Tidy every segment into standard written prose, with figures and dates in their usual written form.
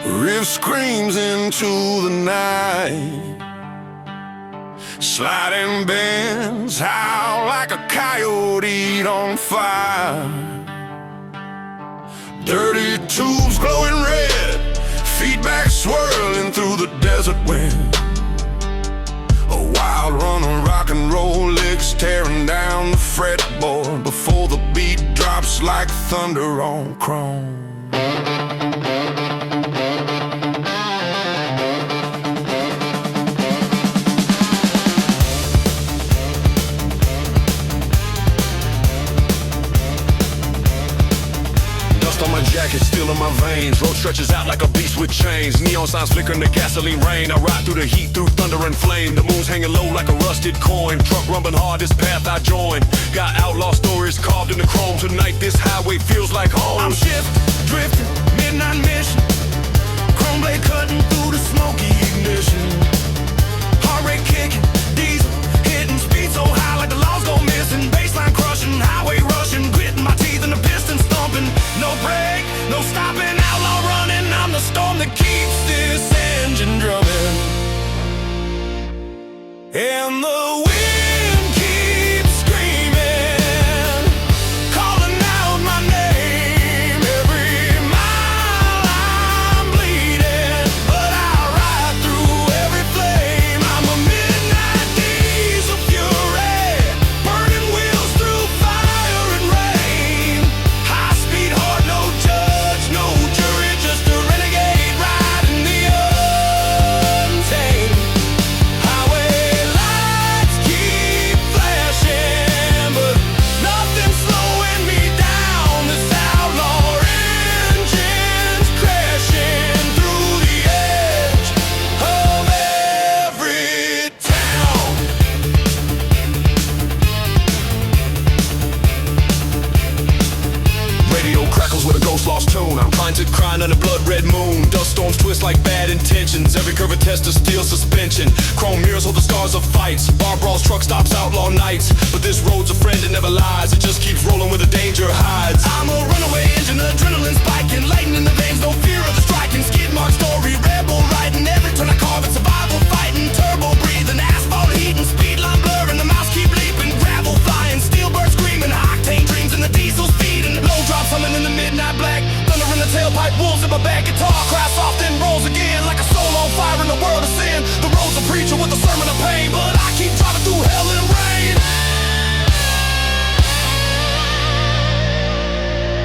Riff screams into the night. Sliding bends howl like a coyote on fire. Dirty tubes glowing red, feedback swirling through the desert wind. A wild run of rock and roll licks tearing down the fretboard before the beat drops like thunder on chrome. On my jacket, still in my veins. Road stretches out like a beast with chains. Neon signs flicker in the gasoline rain. I ride through the heat, through thunder and flame. The moon's hanging low like a rusted coin. Truck rumbling hard, this path I join. Got outlaw stories carved in the chrome. Tonight this highway feels like home. I'm shifting, drifting, midnight mission. Chrome blade cutting through the smoky ignition. Heart rate kicking, diesel hitting, speed so high like the laws go missing. Baseline crushing, highway rushing, gritting my teeth in the piston stomping. No break, no stopping, outlaw running. I'm the storm that keeps this engine drumming. And the wind keeps screaming, calling out my name. Every mile I'm bleeding, but I ride through every flame. I'm a midnight diesel fury, burning wheels through fire and rain. High speed, hard, no judge, no jury, just a renegade riding the untamed. Highway lights keep flashing, but nothing's slowing me down. This outlaw engine's crashing through the edge of every town. Radio crackles with a ghost lost tune. I'm blinded, crying under blood red moon. Dust storms twist like bad intentions. Every curve a test of steel suspension. Chrome mirrors hold the scars of fights. Bar brawls, truck stops, outlaw nights. But this road's a friend that never lies. It just keeps rolling where the danger hides. I'm a runaway engine, adrenaline spiking, lightning in the veins, no fear of the striking. Skid mark story, rebel riding. Every turn I carve it, survival fighting. Turbo breathing, asphalt heating, speed line blurring. The mouse keep leaping, gravel flying, steel bird screaming. High-octane dreams and the diesel speeding. Low drops humming in the midnight black. Thunder in the tailpipe, wolves in my back. Guitar crash off, then rolls again like a soul on fire in the world of sin. The road's a preacher with a sermon of pain, but I keep driving through hell and rain.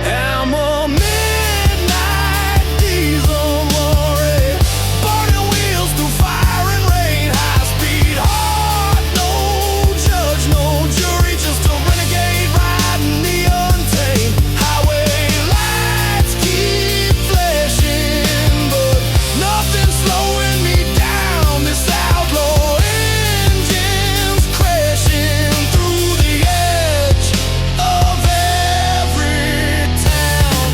I'm a midnight diesel lorry, burning wheels through fire and rain. High speed, hard, no judge, no jury, just a renegade riding the untamed. Highway lights keep flashing, but nothing's slowing me down. This outlaw engine's crashing through the edge of every town.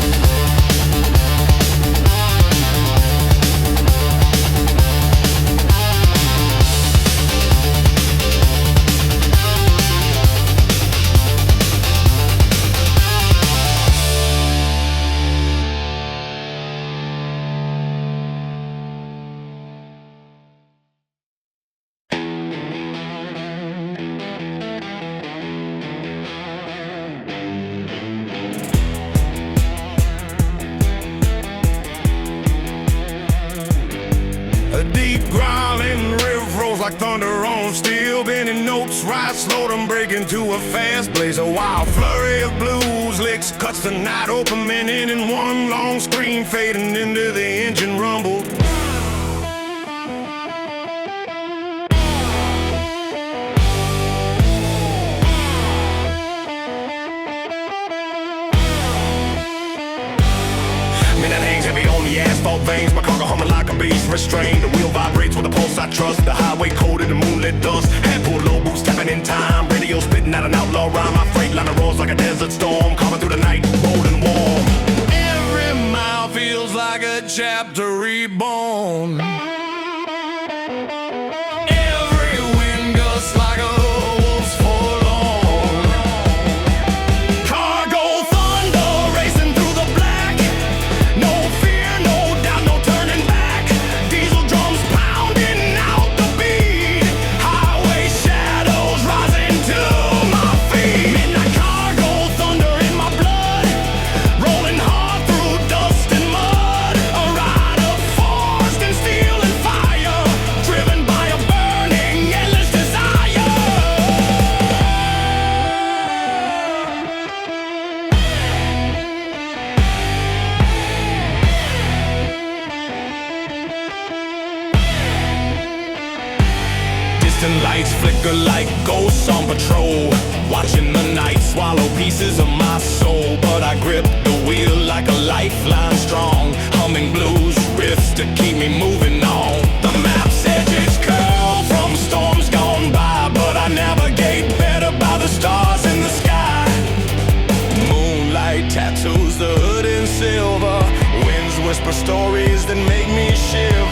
A deep growling riff rolls like thunder on steel. Bending notes rise slow, them break into a fast blaze. A wild flurry of blues licks cuts the night open, minute in one long scream, fading into the engine rumble. Midnight hangs heavy on the asphalt veins. My cargo humming like a beast restrained. The wheel vibrates with a pulse I trust. The highway coated in moonlit dust. Handful low boots tapping in time. Radio spitting out an outlaw rhyme. My freight liner roars like a desert storm, coming through the night, rolling warm. Every mile feels like a chapter reborn. Every wind gusts like a wolf's forlorn. Cargo thunder racing through the black. No fear, no doubt, no turning Distant lights flicker like ghosts on patrol, watching the night swallow pieces of my soul. But I grip the wheel like a lifeline strong, humming blues riffs to keep me moving on. The map's edges curl from storms gone by, but I navigate better by the stars in the sky. Moonlight tattoos the hood in silver, winds whisper stories that make me shiver.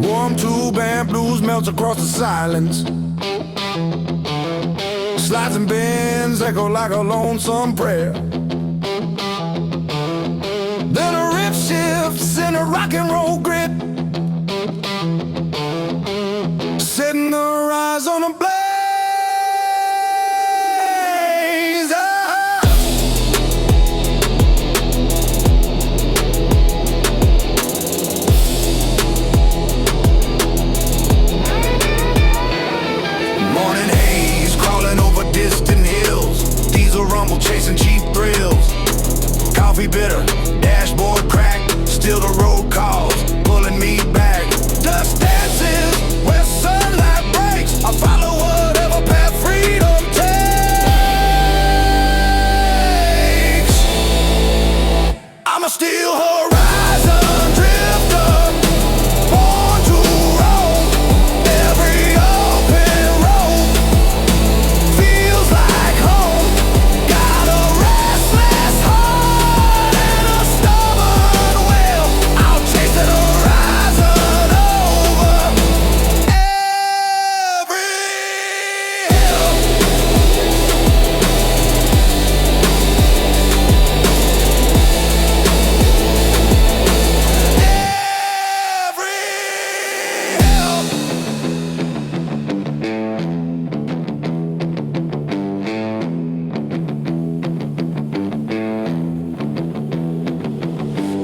Warm tube and blues melts across the silence. Slides and bends echo like a lonesome prayer. Then a riff shifts in a rock and roll grit, setting the rise on a blaze. Distant hills, diesel rumble chasing cheap thrills. Coffee bitter, dashboard cracked, still the road calls, pulling me back. Dust dances where sunlight breaks. I follow whatever path freedom takes. I'm a steel horizon drifter, born to roam. Every open road feels like home. Got a restless heart and a stubborn will. I'll chase the horizon over every hill. Every hill.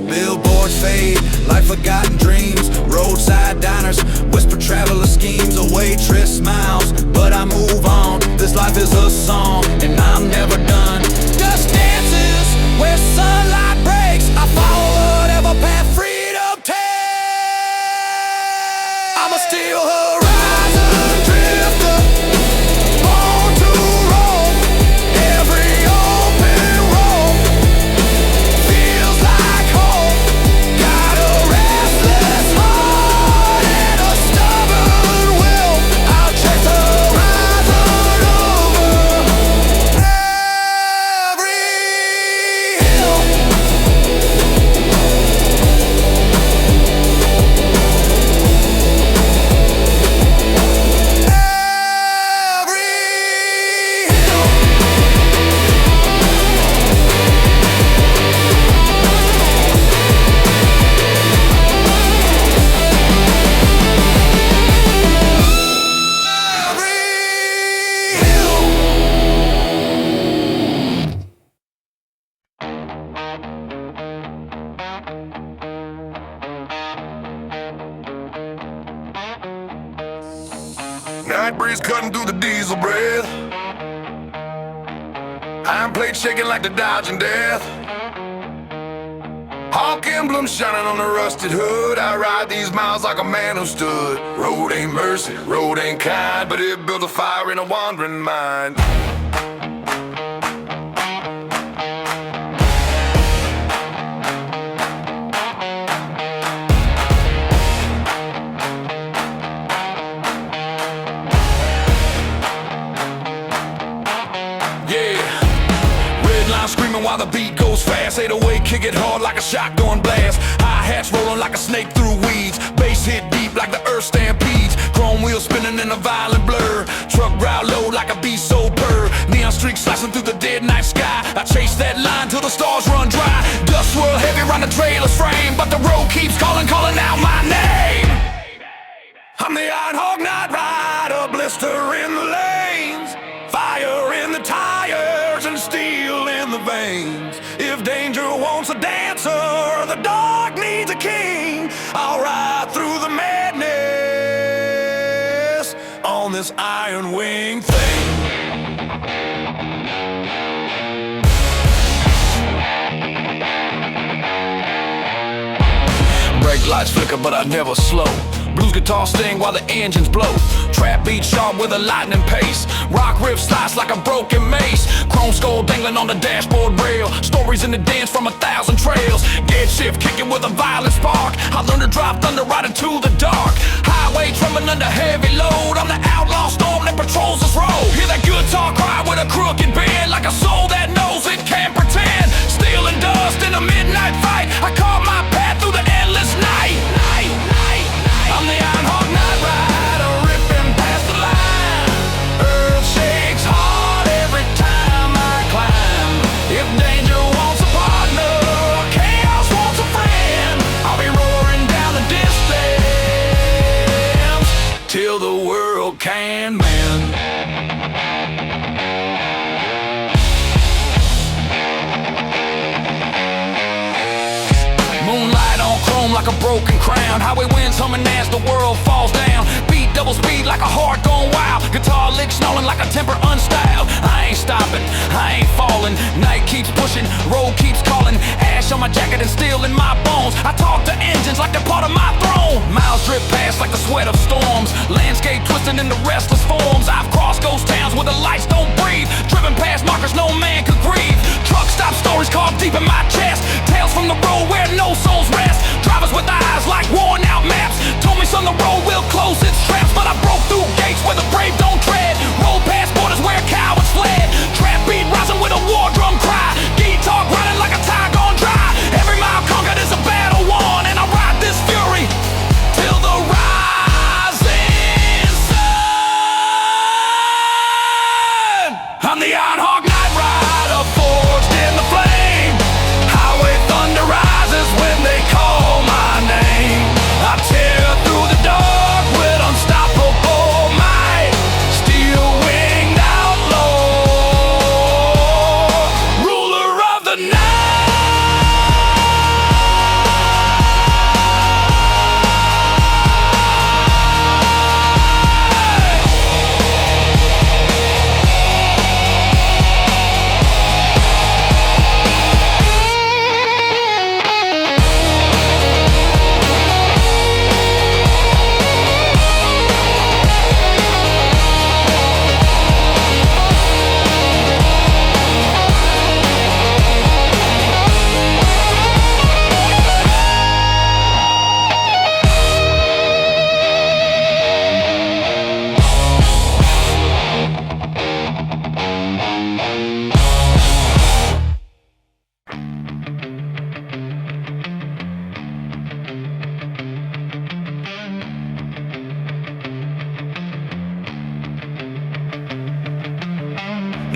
Billboards fade like forgotten dreams. Roadside diners whisper traveler schemes. A waitress smiles, but I move on. This life is a song, and I'm never done. Dust dances where sunlight breaks. I follow whatever path freedom takes. I'm a steel horizon drifter, born to roam. Every open road feels like home. Got a restless heart and a stubborn will. I'll chase the horizon over every hill. Night breeze cutting through the diesel breath. Iron plate shaking like the dodging death. Hawk emblem shining on the rusted hood. I ride these miles like a man who stood. Road ain't mercy, road ain't kind, but it built a fire in a wandering mind. Screaming while the beat goes fast. 808, kick it hard like a shotgun blast. Hi-hats rolling like a snake through weeds. Bass hit deep like the earth stampedes. Chrome wheels spinning in a violent blur. Truck route low like a beast so purr. Neon streaks slicing through the dead night sky. I chase that line till the stars run dry. Dust swirl heavy around the trailer's frame, but the road keeps calling out my name. I'm the Iron Hog Night Rider, blister in the lanes, fire in the tires and steel in the veins. If danger wants a dancer, the dark needs a king, I'll ride through the madness on this iron wing thing. Brake lights flicker but I never slow. Blues guitar sting while the engines blow. Trap beat sharp with a lightning pace. Rock riff slice like a broken mace. Chrome skull dangling on the dashboard rail. Stories in the dance from 1,000 trails. Gear shift kicking with a violent spark. I learned to drive thunder right into the dark. Highway trembling under heavy load. I'm the outlaw storm that patrols this road. Hear that guitar cry with a crooked bend, like a soul that knows it can't pretend. Steel and dust in a midnight fight. I carve my path through the endless night. I'm the Iron Hog Night Rider, ripping past the line. Earth shakes hard every time I climb. If danger wants a partner, or chaos wants a friend, I'll be roaring down the distance till the world can mend. Moonlight on chrome like a broken crown. Highway winds humming as the world falls down. Beat double speed like a heart gone wild. Guitar lick snarling like a temper unstyled. I ain't stopping, I ain't falling. Night keeps pushing, road keeps calling. Ash on my jacket and steel in my bones. I talk to engines like they're part of my throne. Miles drip past like the sweat of storms. Landscape twisting into restless forms. I've crossed ghost towns where the lights don't breathe. Driven past markers no man could grieve. Truck stop stories carved deep in my chest. Tales from the road where no souls rest. Drivers with eyes like worn out maps told me son, the road will close its traps. But I broke through gates where the brave don't tread. Rolled past borders where cowards fled. Trap beat rising with a war drum cry. Guitar grinding like a tie gone dry. Every mile conquered is a battle won, and I ride this fury till the rising sun. I'm the Iron Hog Night Rider, forged in the flame. Highway thunder rises when they call my name. I tear through the dark with unstoppable might. Steel-winged outlaw, ruler of the night.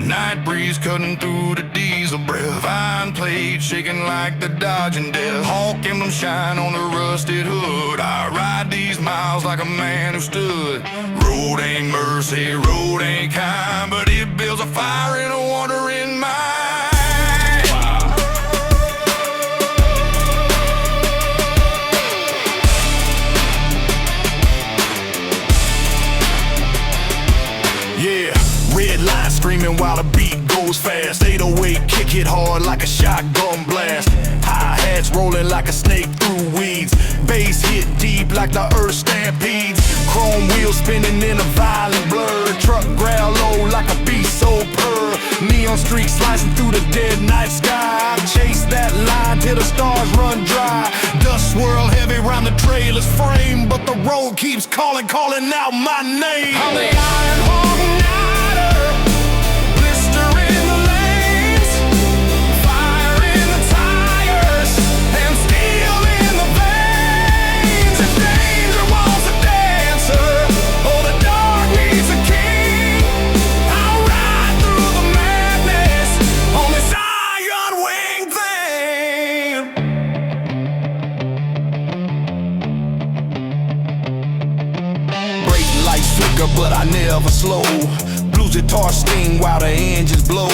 Night breeze cutting through the diesel breath. Iron plate shaking like the dodging death. Hawk emblem shine on the rusted hood. I ride these miles like a man who stood. Road ain't mercy, road ain't kind, but it builds a fire in a wandering mind. hit hard like a shotgun blast. Hi-hats rolling like a snake through weeds. Bass hit deep like the earth stampedes. Chrome wheels spinning in a violent blur. Truck growl low like a beast so purr. Neon streaks slicing through the dead night sky. I chase that line till the stars run dry. Dust swirl heavy round the trailer's frame, but the road keeps calling out my name. I'm the Iron Hawk Nighter, blister in the lanes, fire in the tires, and steel in the veins. If danger wants a dancer, oh, the dark needs a king, I'll ride through the madness on this iron wing thing. Brake lights flicker, but I never slow. Blues guitar sting while the engines blow.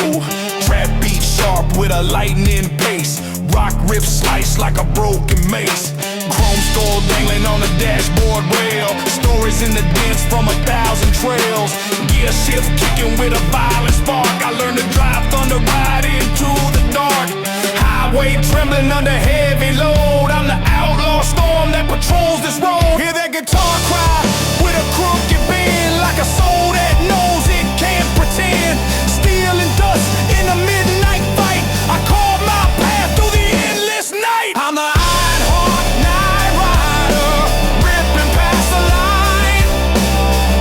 Trap beat sharp with a lightning pace. Rock riff slice like a broken mace. Chrome skull dangling on the dashboard rail. Stories in the dents from 1,000 trails. Gear shift kicking with a violent spark. I learned to drive thunder right into the dark. Highway trembling under heavy load. I'm the outlaw storm that patrols this road. Hear that guitar cry with a crooked bend, like a soul that knows it can't pretend. Steel and dust in a midnight fight. I carve my path through the endless night. I'm the Iron Hawk Night Rider, ripping past the line.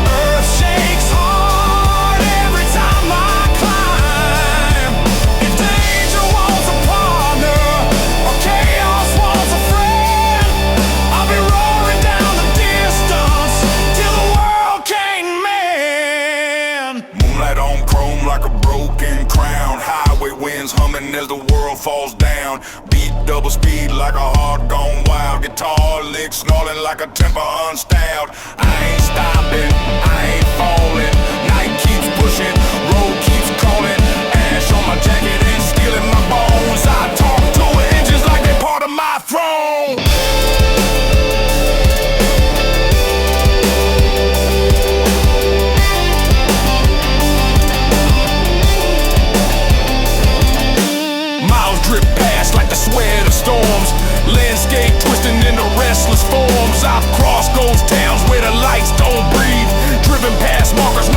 Earth shakes hard every time I climb. If danger wants a partner, or chaos wants a friend, I'll be roaring down the distance till the world can't mend. Moonlight on chrome like a broken crown. Highway winds humming as the world falls down. Beat double speed like a heart gone wild. Guitar licks snarling like a temper unstyled. I ain't stopping, I ain't falling. Night keeps pushing, road keeps calling. Ash on my jacket and steel in my bones. I talk to engines like they're part of my throne. Miles drip past like the sweat of storms. Landscape twisting into restless forms. I've crossed ghost towns where the lights don't breathe. Driven past markers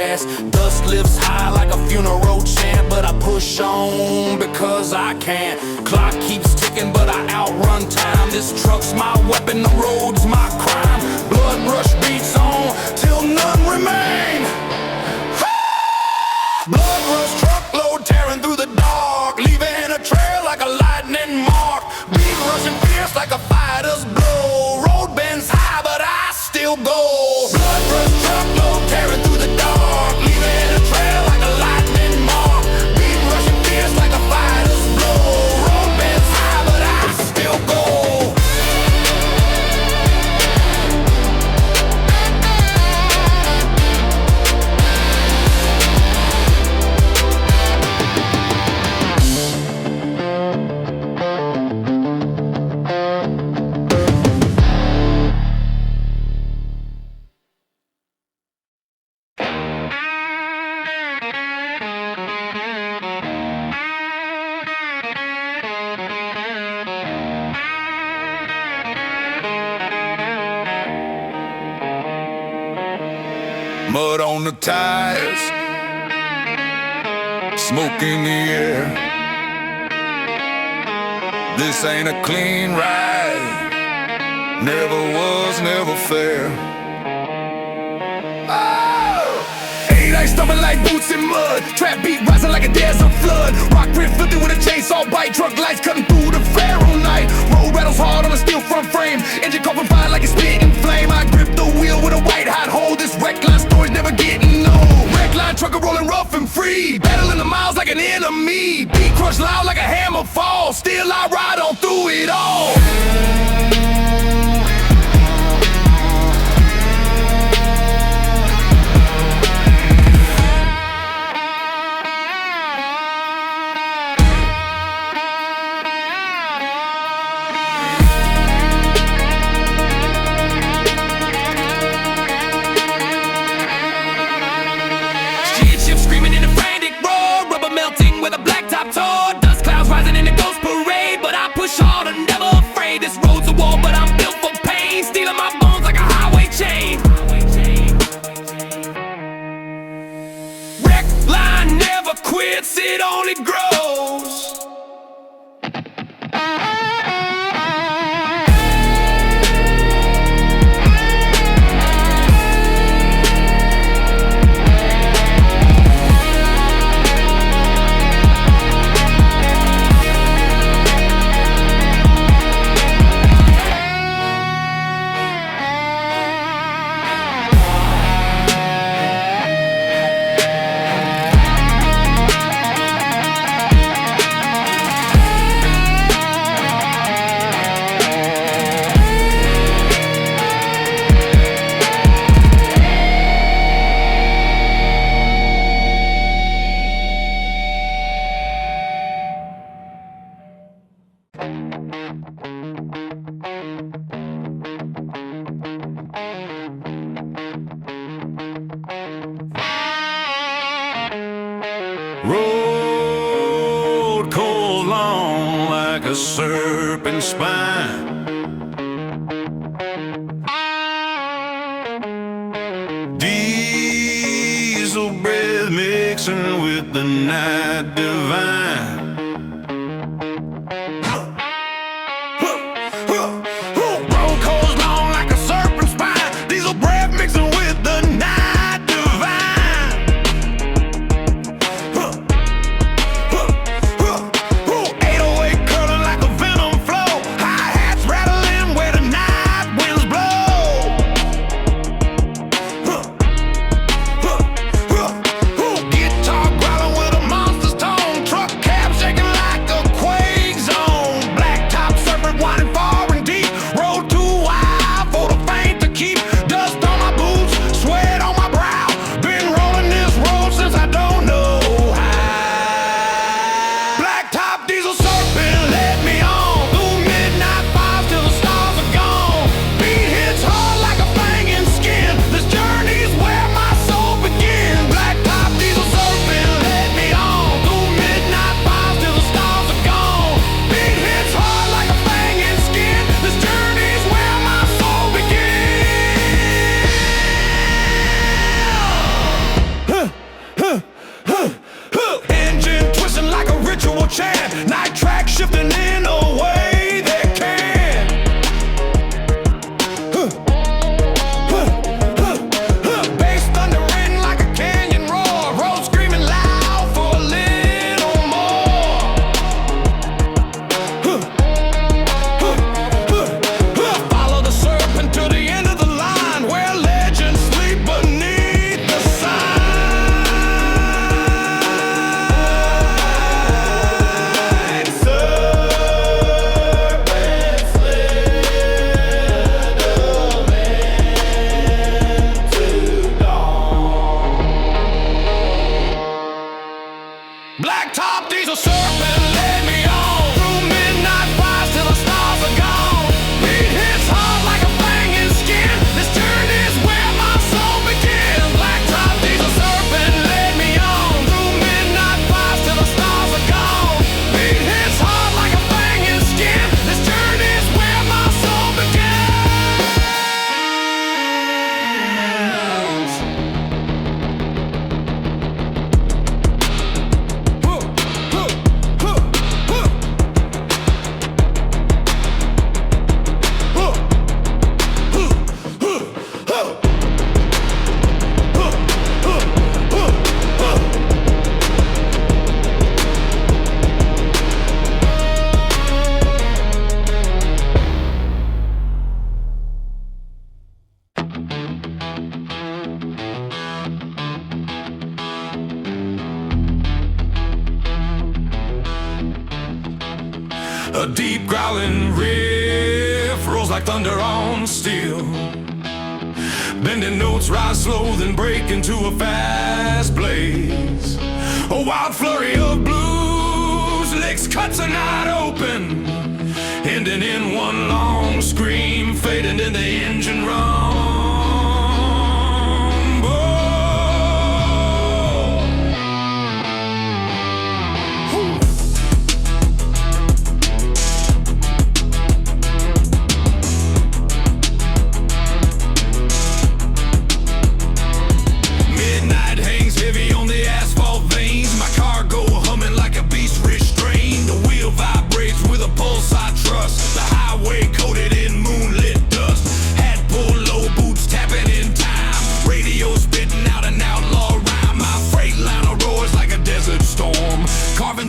gas. Dust lifts high like a funeral chant, but I push on because I can. Clock keeps ticking, but I outrun time. This truck's my weapon, the road's my crime. Blood rush beats on till none remain. Blood rush truckload tearing through the dark, leaving a trail like a lightning mark. Beat rushing fierce like a fighter's blow. Road bends high, but I still go. Blood rush truckload tearing through the dark, leaving a trail like a lightning mark. Beat rushing fierce like a fighter's blow. Road bends high, but I still go. Mud on the tires, smoke in the air. This ain't a clean ride, never was, never fair. I stumbling like boots in mud. Trap beat rising like a desert flood. Rock riff filthy with a chainsaw bite. Truck lights cutting through the Pharaoh night. Road rattles hard on a steel front frame. Engine coughing fire like it's spitting flame. I grip the wheel with a white hot hold. This wreckline story's never getting old. Wreckline trucker rolling rough and free, battling the miles like an enemy. Beat crush loud like a hammer fall. Still I ride on through it all. With a blacktop tour, dust clouds rising in the ghost parade. But I push hard and never afraid. This road's a wall, but I'm built for pain. Stealing my bones like a highway chain. Wreck line never quits, it only grows. Road cold long like a serpent spine. Diesel breath mixing with the night divine. Road cold long like a serpent spine. Diesel breath mixing with the night divine. 808 curling like a venom flow. Hi-hats rattling where the night winds blow. Guitar growling with a monster's tone. Truck cabs diesel serpent led me on through midnight fires till the stars are gone. Beat hits hard like a fang in skin. This journey is where my soul begins. Black top diesel serpent led me on through midnight fires till the stars are gone. Beat hits hard like a fang in skin. This journey is where my soul begins. A deep growling riff rolls like thunder on steel. Bending notes rise slow, then break into a fast blaze. A wild flurry of blues, licks cuts a night open, ending in one long scream, fading in the engine rumble.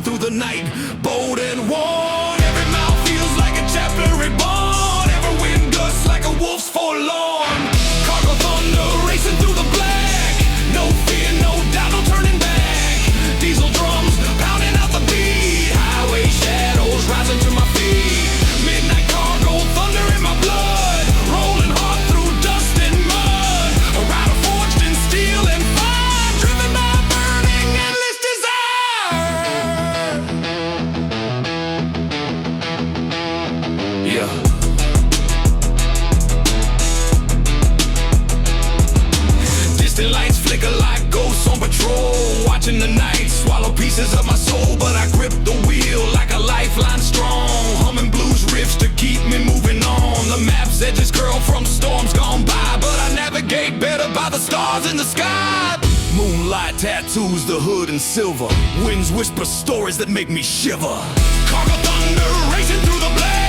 Through the night, bold and worn. Every mouth feels like a chapter reborn. Every wind gusts like a wolf's forlorn. Cargo thunder racing through the black. No fear, no doubt, no turning back. Diesel drums pounding out the beat. Highway shadows rising to my feet. Midnight cargo thunder in my blood. Rolling hard through dust and mud. A rider forged in steel and fire. Driven by a burning endless desire. Yeah. Distant lights flicker like ghosts on patrol. Watching the night swallow pieces of my soul, but I grip the wheel like a lifeline strong. Humming blues riffs to keep me moving on. The map's edges curl from storms gone by, but I navigate better by the stars in the sky. Moonlight tattoos the hood in silver. Winds whisper stories that make me shiver. Cargo thunder racing through the black.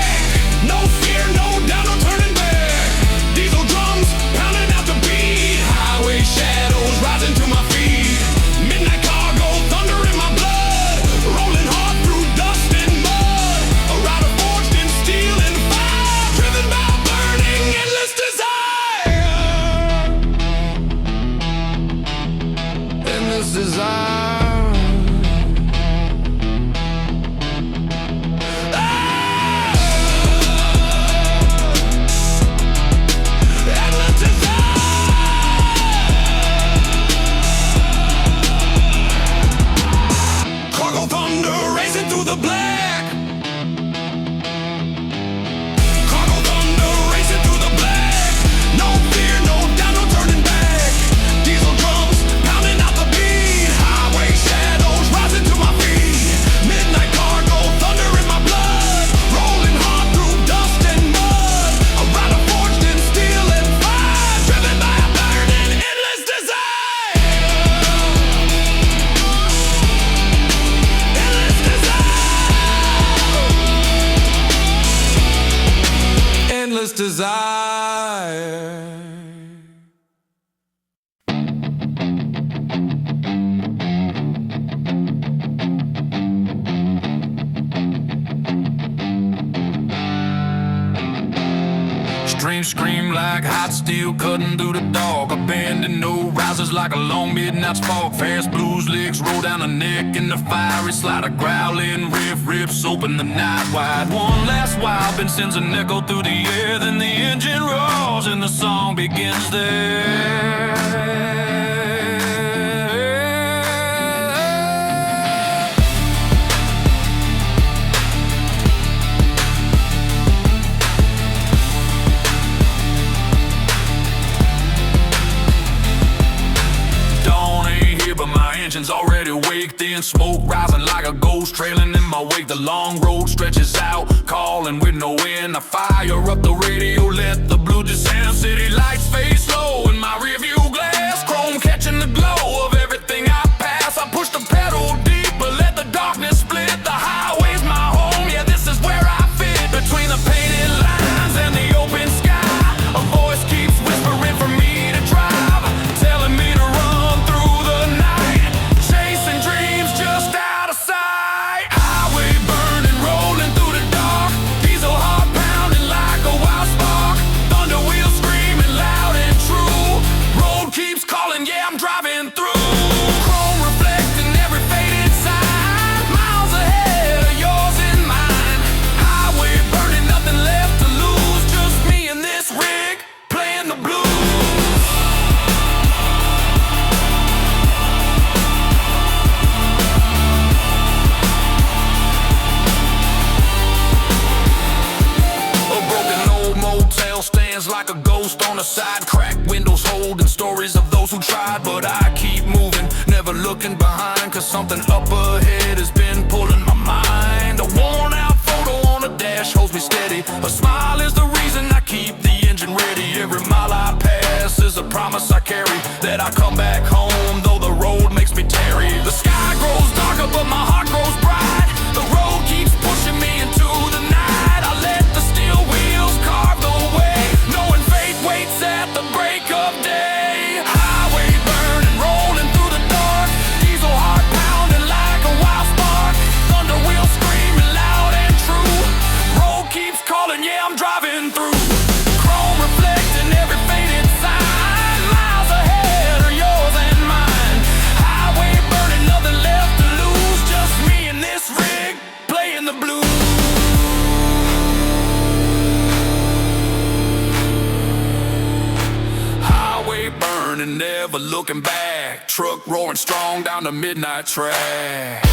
No fear, no doubt, no turning back. Diesel drums pounding out the beat. Highway shadows rising to my feet. Midnight cargo thunder in my blood. Rolling hard through dust and mud. A rider forged in steel and fire. Driven by a burning endless desire. Endless desire. The black cargo thunder racing through the black. No fear, no doubt, no turning back. Diesel drums pounding out the beat. Highway shadows rising to my feet. Midnight cargo thunder in my blood. Rolling hard through dust and mud. A rider forged in steel and fire. Driven by a burning endless desire. Endless desire. Endless desire. Streams scream like hot steel cutting through the dark. Abandoned no risers like a long midnight spark. Fast blues licks roll down the neck in the fiery slide. A growling riffs open the night wide. One last wild bend sends an echo through the air. Then the engine roars and the song begins there. engines already waked in. Smoke rising like a ghost trailing in my wake. The long road stretches out, calling with no end. I fire up the radio, let the blue descend. City lights fade slow in my rearview glass. Chrome catching the glow of everything I pass. I push the pedal deeper, let the darkness split. The highway's my home, yeah, this is where I fit. Between the painted lines and the open sky, a voice keeps whispering for me to drive, telling me to run through the night, chasing dreams just out of sight. Highway burning, rolling through the dark, diesel heart pounding like a wild spark, thunder wheels screaming loud and true. Road keeps calling, yeah, I'm driving through. Chrome reflecting every faded sign, miles ahead of yours and mine. Highway burning, nothing left to lose, just me and this rig playing the blues. A broken old motel stands like a ghost on the side. Cracked windows holding stories of those who tried. But I keep moving, never looking behind, cause something up ahead has been pulling my mind. A worn out photo on the dash holds me steady. A smile is the reason I keep the engine ready. Every mile I pass is a promise I carry, that I come back home though the road makes me tarry. The sky grows darker but my heart grows bright. The road keeps pushing me into the night. I let the steel wheels carve the way, knowing fate waits at the break of day. Highway burning, rolling through the dark, diesel heart pounding like a wild spark, thunder wheels screaming loud and true. Road keeps calling, yeah, I'm driving through. Chrome reflecting every faded sign, miles ahead are yours and mine. Highway burning, nothing left to lose, just me and this rig playing the blues. Highway burning, never looking back. Truck roaring strong down the midnight track.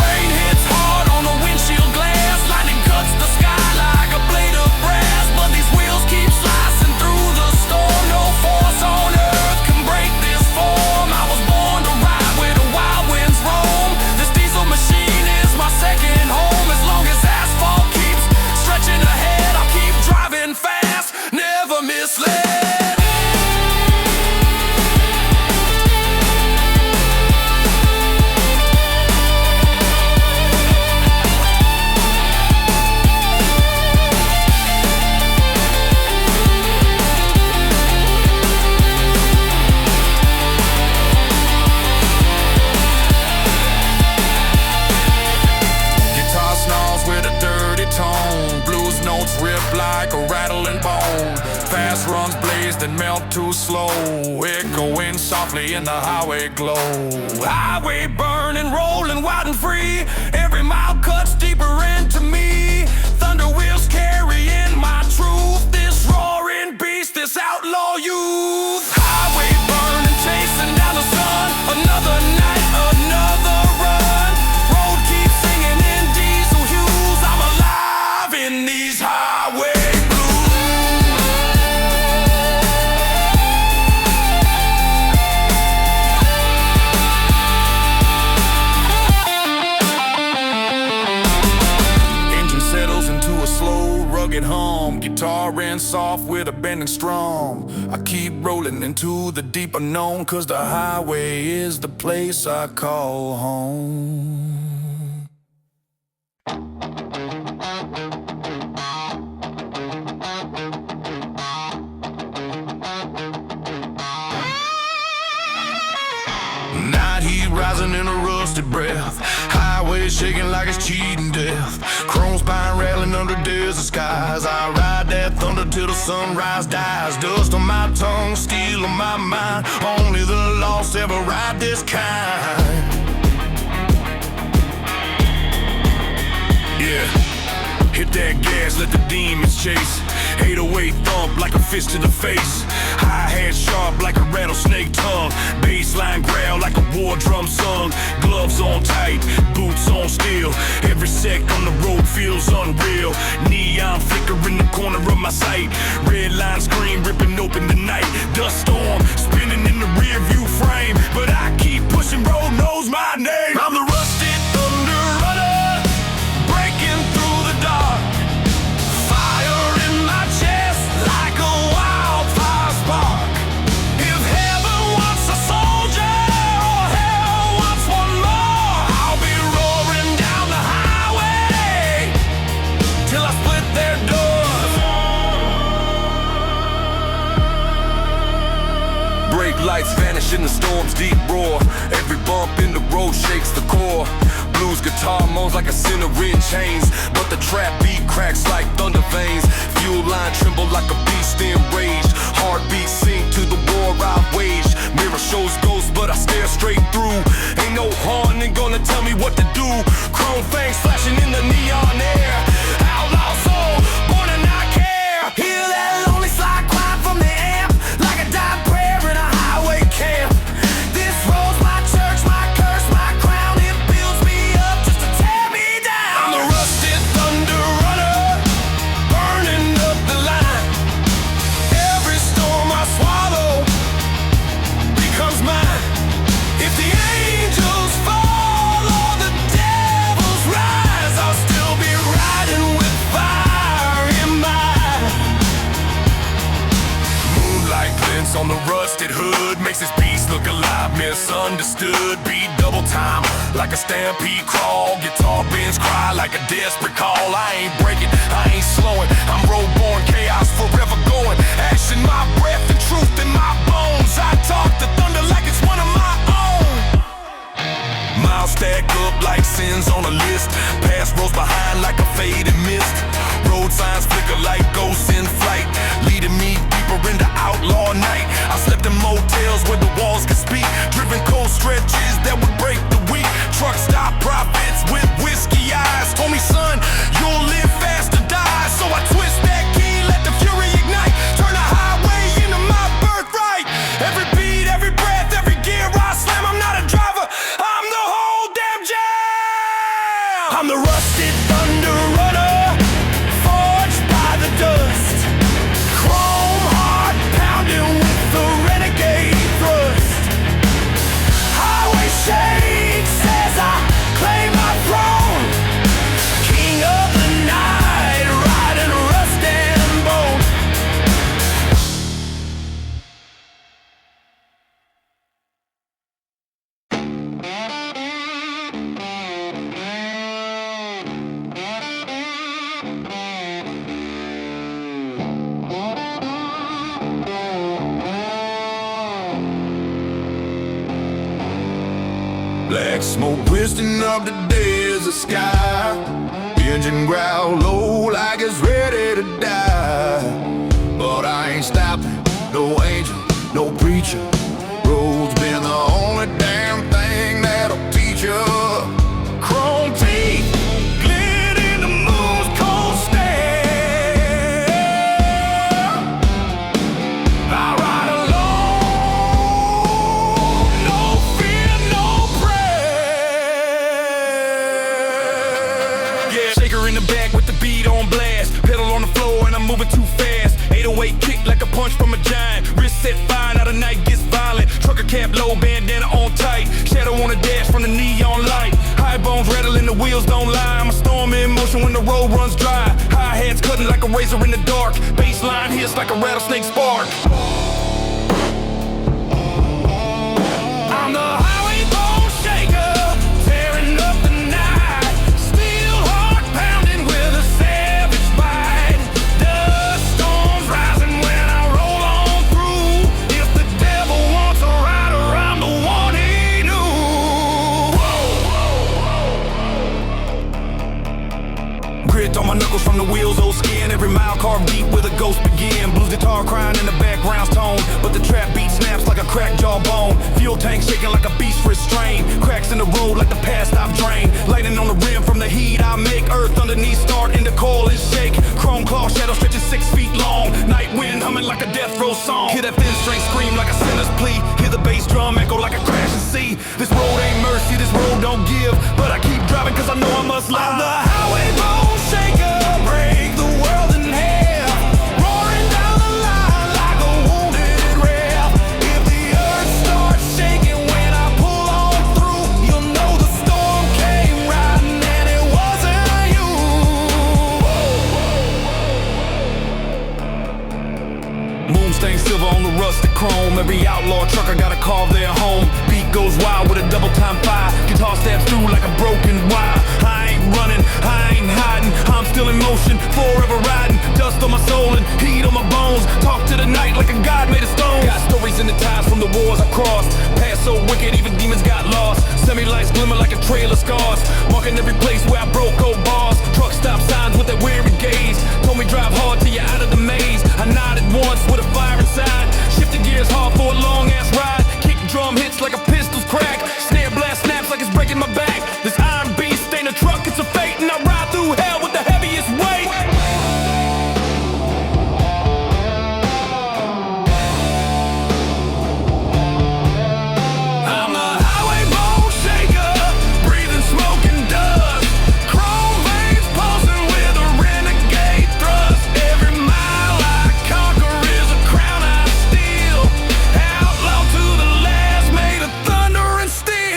Rain hits hard on the windshield glass, lightning cuts the sky like a blade of brass. But these wheels keep slicing through the storm. No force on earth can break this form. I was born to ride where the wild winds roam. This diesel machine is my second home. As long as asphalt keeps stretching ahead, I'll keep driving fast, never misled. Guitar snarls with a dirty tone, blues notes rip like a rattling bone. Fast runs blaze that melt too slow, echoing softly in the highway glow. Highway burning, rolling wide and free, every mile cuts deeper into me. Thunder wheels carrying my truth, this roaring beast, this outlaw youth. Highway burning, chasing down the sun, another night, another run. Road keeps singing in diesel hues, I'm alive in these highway hum, guitar in soft with a bending strum. I keep rolling into the deep unknown, cause the highway is the place I call home. Night heat rising in a rusted breath, highway shaking like it's cheating death. Chrome spine rattling under desert skies. I ride that thunder till the sunrise dies. Dust on my tongue, steel on my mind. Only the lost ever ride this kind. Yeah, hit that gas, let the demons chase. 808 thump like a fist to the face. Hi-hat sharp like a rattlesnake tongue. Bassline growl like a war drum sung. Gloves on tight, boots on steel. Every sec on the road feels unreal. Neon flicker in the corner of my sight. Red line screen ripping open the night. Dust storm spinning in the rear view frame. But I keep pushing, road knows my name. I'm the rusted thunder runner, breaking through the dark. Fire in my chest like a wildfire spark. If heaven wants a soldier or hell wants one more, I'll be roaring down the highway till I split their doors. Brake lights vanish in the storm's deep roar. Every bump in the road shakes the core. Blues guitar moans like a sinner in chains, but the trap beat cracks like thunder veins. Fuel line tremble like a beast enraged. Heartbeat sink to the war I've waged. Mirror shows ghosts, but I stare straight through. Ain't no haunting gonna tell me what to do. Chrome fangs flashing in the neon air. Outlaw soul, born to not care. Hear that lonely slide climb from the amp like a dying prayer in a highway camp. This road's my church, my curse, my crown. It builds me up just to tear me down. I'm the rusted thunder runner, burning up the line. Every storm I swallow becomes mine. If the angels fall or the devils rise, I'll still be riding with fire in my moonlight glints on the rusted hood. Makes this beast look alive, misunderstood. Beat double time like a stampede crawl. Guitar bends cry like a desperate call. I ain't breaking, I ain't slowing. I'm road-born chaos, forever going. Ash in my breath and truth in my bones. I talk to thunder like it's one of my own. Miles stack up like sins on a list. Past rolls behind like a faded mist. Road signs flicker like ghosts in flight, leading me deeper into outlaw night. I slept in motels where the walls could speak. Driven cold stretches that would break the weak. Truck stop prophets with whiskey eyes told me, son, you'll live fast or die. So I twist that key, let the fury ignite. Turn the highway into my birthright. Every beat, every breath, every gear I slam. I'm not a driver, I'm the whole damn jam. I'm the rusted thunder runner, forged by the dust. Chrome heart pounding with the renegade thrust. Highway shade says I claim my throne. King of the night, riding rust and bone. Black smoke twisting up the desert sky. Engine growl low like it's ready to die. But I ain't stopping, no angel, no preacher. Road's been the only damn thing that'll teach you. Chrome teeth glint in the moon's cold stare. I ride alone, no fear, no prayer. Yeah, shaker in the back with the beat on blast. Pedal on the floor and I'm moving too fast. 808 kick like a punch from a giant. Wrist set fine, now the night gets violent. Trucker cap low, bandana on tight. Shadow on the dash from the neon light. High bones rattling, the wheels don't lie. I'm a storm in motion when the road runs dry. Hi-hats cutting like a razor in the dark. Bassline hits like a rattlesnake spark. I'm the highway bone shaker, tearing up the night. Steel heart pounding with a savage bite. Dust storms rising when I roll on through. If the devil wants a ride around the one he knew. Grit on my knuckles from the wheels, old skin. Every mile carved deep where the ghost begin. Blues guitar crying in the background's tone, but the trap beat snaps like a cracked jawbone. Fuel tank shaking like a beast restrained. Cracks in the road like the past I've drained. Lighting on the rim from the heat I make. Earth underneath start in the coil and shake. Chrome claw shadow stretching 6 feet long. song. Hear that thin string scream like a sinner's plea. Hear the bass drum echo like a crashing sea. This road ain't mercy, this road don't give, but I keep driving cause I know I must live. I'm the highway bone shaker, break the world in half, roaring down the line like a wounded ref. If the earth starts shaking when I pull on through, you'll know the storm came riding and it wasn't you. Moonstained silver on the rusted chrome. Every outlaw trucker gotta carve their home. Beat goes wild with a double time fire. Guitar stabs through like a broken wire. I ain't running, I ain't hiding. I'm still in motion, forever riding. Dust on my soul and heat on my bones. Talk to the night like a god made of stone. Got stories in the ties from the wars I crossed. Past so wicked, even demons got lost. Semi-lights glimmer like a trail of scars, marking every place where I broke old bars. Truck stop signs with that weary gaze. Told me drive hard till you're out of the maze. I nodded once with a fire inside. Shifted gears hard for a long ass ride. Kick drum hits like a pistol's crack. Snare blast snaps like it's breaking my back. This iron beast ain't a truck, it's a fate. And I ride through hell with the heaviest weight. I'm a highway bone shaker, breathing smoke and dust. Chrome veins pulsing with a renegade thrust. Every mile I conquer is a crown I steal. Outlaw to the last, made of thunder and steel.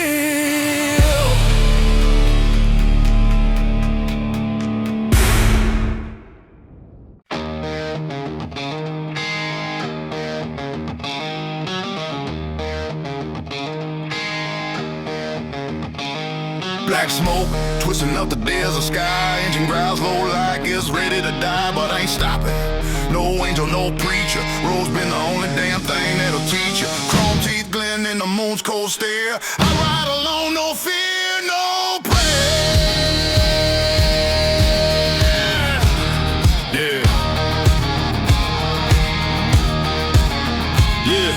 Black smoke, twisting up the desert sky. Engine growls low like it's ready to die, but ain't stopping. No angel, no preacher. Road's been the only damn thing that'll teach you. Chrome teeth glint in the moon's cold stare. I ride alone, no fear, no prayer. Yeah,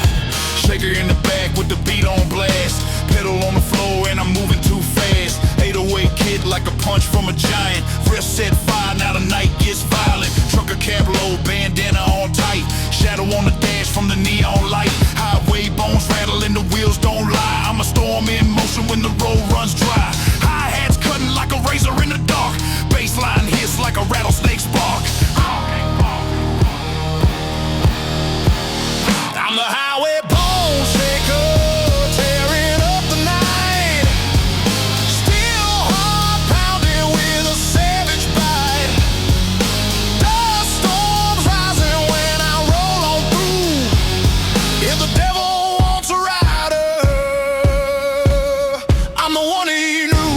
shaker in the back with the beat on blast. Pedal on the floor and I'm moving too fast. 808 kid like a punch from a giant. Riffs set fire, now the night gets violent. Trucker cap low, bandana on tight. Shadow on the dash from the neon light. Highway bones rattling, the wheels don't lie. I'm a storm in motion when the road runs dry. Hi-hats cutting like a razor in the dark. Bassline hits like a rattlesnake spark. I'm the highway bone shaker, tearing up the night. Still heart pounding with a savage bite. Dust storms rising when I roll on through. If the devil wants a rider, I'm the one he knew.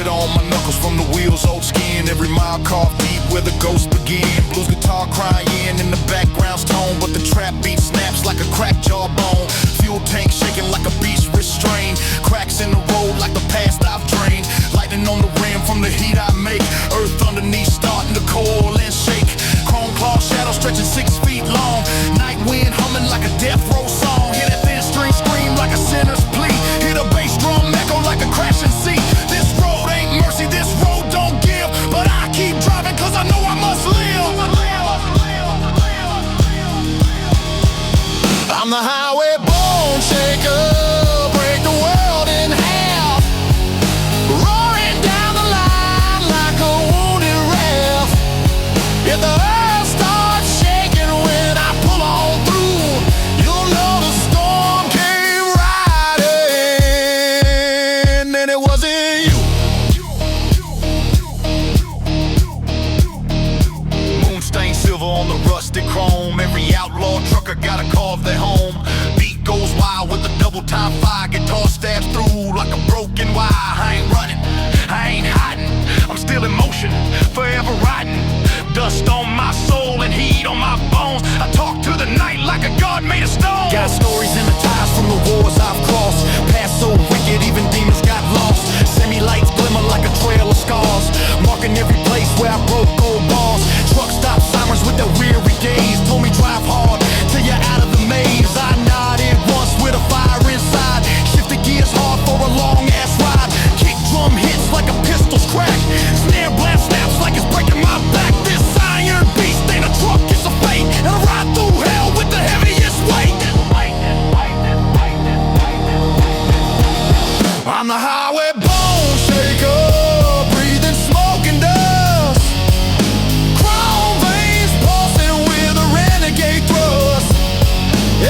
On my knuckles from the wheels, old skin. Every mile carved deep where the ghosts begin. Blues guitar crying in the background's tone, but the trap beat snaps like a cracked jawbone. Fuel tank shaking like a beast restrained. Cracks in the road like the past I've drained. Lightning on the rim from the heat I make. Earth underneath starting to coil and shake. Chrome claw shadow stretching 6 feet long. Night wind humming like a death row song. Hear that thin string scream like a sinner's plea. Hear the bass drum echo like a crashing sea. This road ain't mercy, this road don't give, but I keep driving cause I know I must live. I'm the highway bone shaker, break the world in half, roaring down the line like a wounded ref. If the earth starts shaking when I pull on through, you'll know the storm came riding and it wasn't you. Moonstained silver on the rusted chrome. Every outlaw trucker gotta carve their home. Beat goes wild with a double time fire. Guitar stabs through like a broken wire. I ain't running, I ain't hiding. I'm still in motion, forever riding. Dust on my soul and heat on my bones. I talk to the night like a god made of stone. Got stories in the ties from the wars I've crossed. Past so wicked, even demons got lost. Semi-lights glimmer like a trail of scars, marking every place where I broke old bars. Truck stop sirens with that weary gaze. Told me drive hard till you're out of the maze. I nodded once with a fire inside. Shifted gears hard for a long ass ride.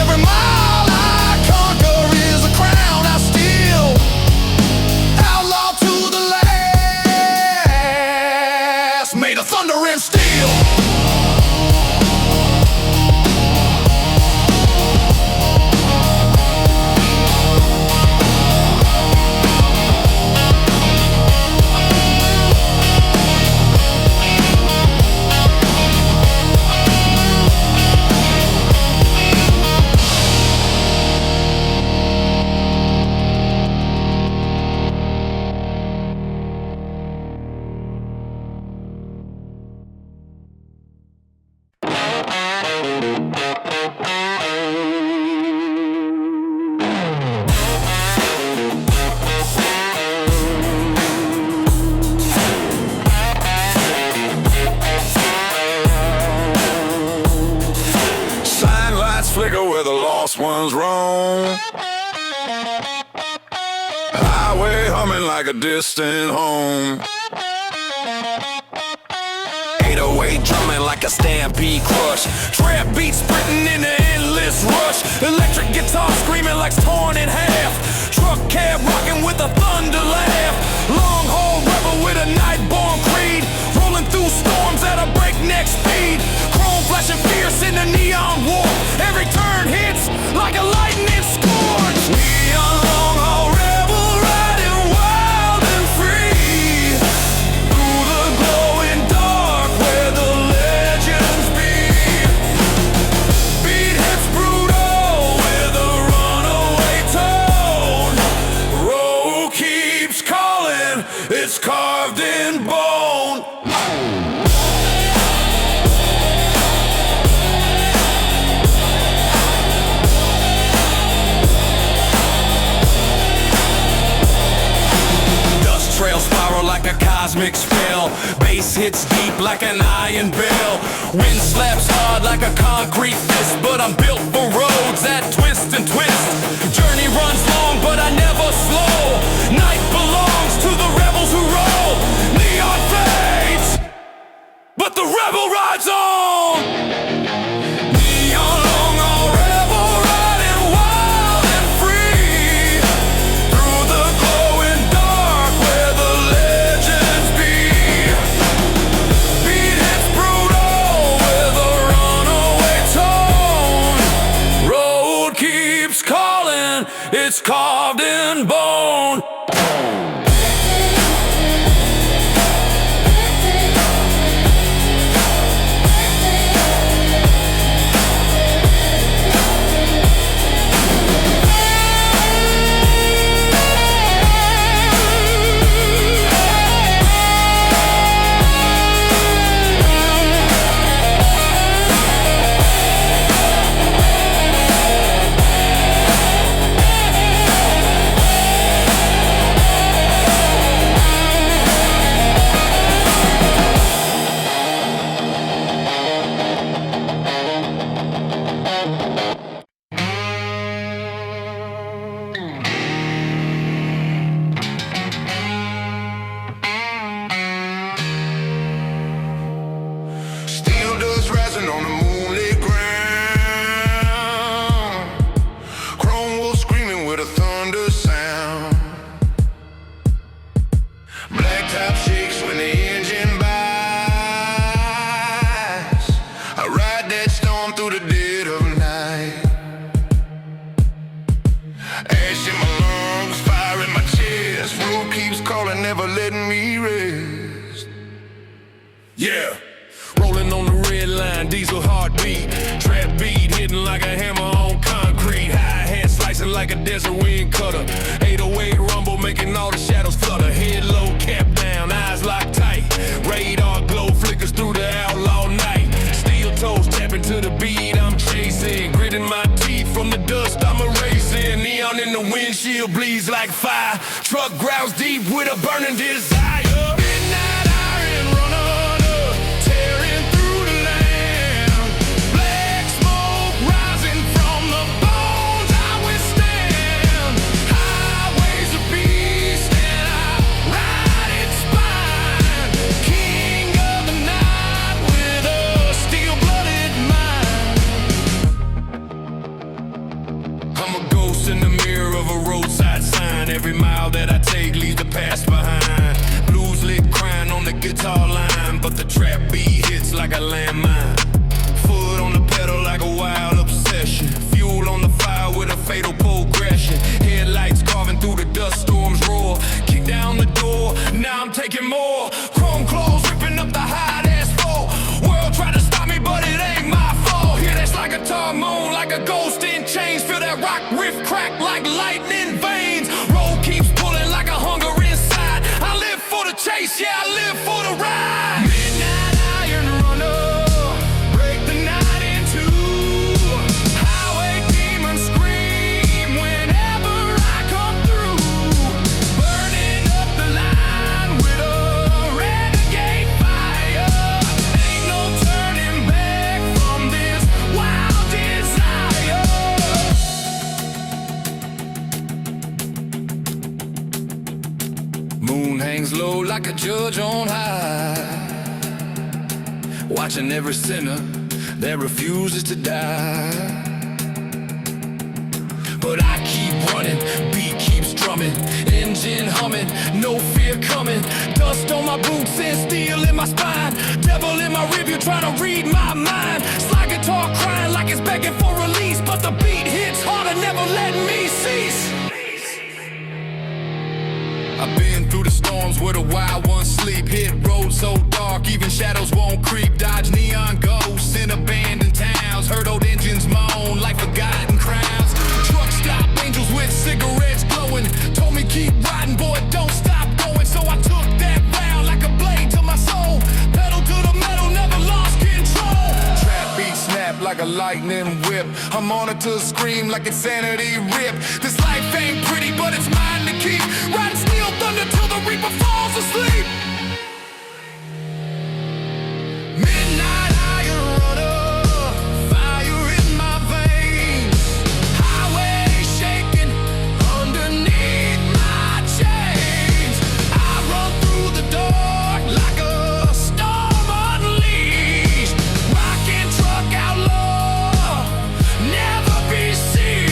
Every mile I conquer is a crown I steal. Outlaw to the last, made of thunder and steel. Flicker where the lost ones roam. Highway humming like a distant home. 808 drumming like a stampede crush. Trap beat sprinting in an endless rush. Electric guitar screaming like it's torn in half. Truck cab rocking with a thunder laugh. Long haul rebel with a night-born creed. Rolling through storms at a breakneck speed. Chrome flashing fierce in the neon war. Every turn hits like a lightning scourge. Neon long haul rebel riding wild and free. Through the glowing dark where the legends be. Beat hits brutal with a runaway tone. Road keeps calling, it's carved in bone. Like a cosmic spell. Bass hits deep like an iron bell. Wind slaps hard like a concrete fist. But I'm built for roads that twist and twist. Journey runs long but I never slow. Night belongs to the rebels who roll. Neon fades, but the rebel rides on. Neon long haul rebel riding wild and free. Through the glowing dark where the legends be. Beat hits brutal with a runaway tone. Road keeps calling, it's carved in bone. On the moonlit ground, chrome wolf screaming with a thunder sound. Black top shakes when the engine bites. I ride that storm through the dead of night. Ash in my lungs, fire in my chest. Road keeps calling, never letting me rest. Yeah. Rolling on the red line, diesel heartbeat. Trap beat hitting like a hammer on concrete. Hi-hat slicing like a desert wind cutter. 808 rumble making all the shadows flutter. Head low, cap down, eyes locked tight. Radar glow flickers through the outlaw night. Steel toes tapping to the beat I'm chasing. Gritting my teeth from the dust I'm erasing. Neon in the windshield bleeds like fire. Truck growls deep with a burning desire. Midnight iron runner. I'm a ghost in the mirror of a roadside sign. Every mile that I take leaves the past behind. Blues lit crying on the guitar line, but the trap beat hits like a landmine. Foot on the pedal like a wild obsession. Fuel on the fire with a fatal progression. Headlights carving through the dust storm's roar. Kick down the door, now I'm taking more. Chrome claws ripping up the hide asphalt. World tried to stop me, but it ain't my fault. Hear that's like a tar moon, like a ghost in chains. Feel that rock riff crack like lightning veins. Road keeps pulling like a hunger inside. I live for the chase, yeah, I live for the ride. Midnight iron runner, break the night in two. Highway demons scream whenever I come through. Burning up the line with a renegade fire. Ain't no turning back from this wild desire. Moon hangs low like a judge on high, watching every sinner that refuses to die. But I keep running, beat keeps drumming, engine humming, no fear coming. Dust on my boots and steel in my spine. Devil in my rearview trying to read my mind. Slide guitar crying like it's begging for release, but the beat hits harder, never letting me cease. I've been through the storms where the wild ones sleep. Hit roads so dark, even shadows won't creep. Dodge neon ghosts in abandoned towns. Heard old engines moan like forgotten crowds. Truck stop, angels with cigarettes glowing. Told me keep riding, boy, don't stop going. So I took that vow like a blade to my soul. Pedal to the metal, never lost control. Trap beat snap like a lightning whip. I'm on it to scream like insanity rip. This life ain't pretty, but it's mine to keep. Riding steel thunder till the reaper falls asleep. Midnight iron runner, fire in my veins. Highway shaking underneath my chains. I run through the dark like a storm unleashed. Rockin' truck outlaw, never be seen.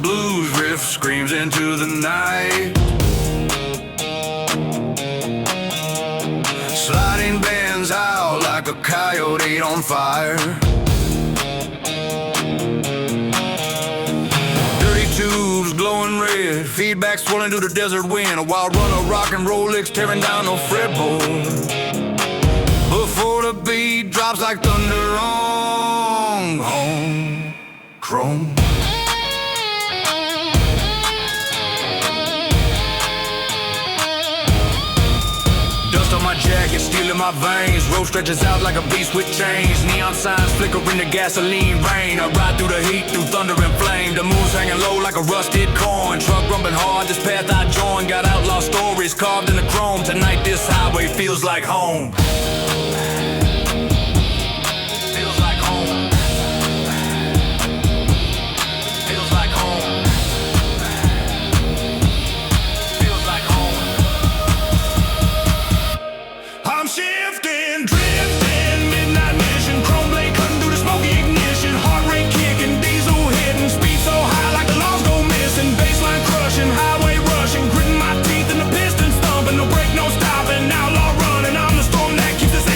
Blues riff screams into the night. Sliding bands out like a coyote on fire. Dirty tubes glowing red, feedback swirling through the desert wind. A wild runner, rock and Rolex tearing down no fretboard. Before the beat drops like thunder on home chrome. Dust on my jacket, steel in my veins. Road stretches out like a beast with chains. Neon signs flicker in the gasoline rain. I ride through the heat, through thunder and flame. The moon's hanging low like a rusted coin. Truck rumbling hard, this path I joined. Got outlaw stories carved in the chrome. Tonight this highway feels like home. Feels like home. Feels like home. Feels like home. I'm shifting, drifting, midnight mission. Chrome blade cutting through the smoky ignition. Heart rate kicking, diesel hitting. Speed so high like the laws go missing. Baseline crushing, highway rushing. Gritting my teeth and the piston stumping. No break, no stopping. Outlaw running, I'm the storm that keeps us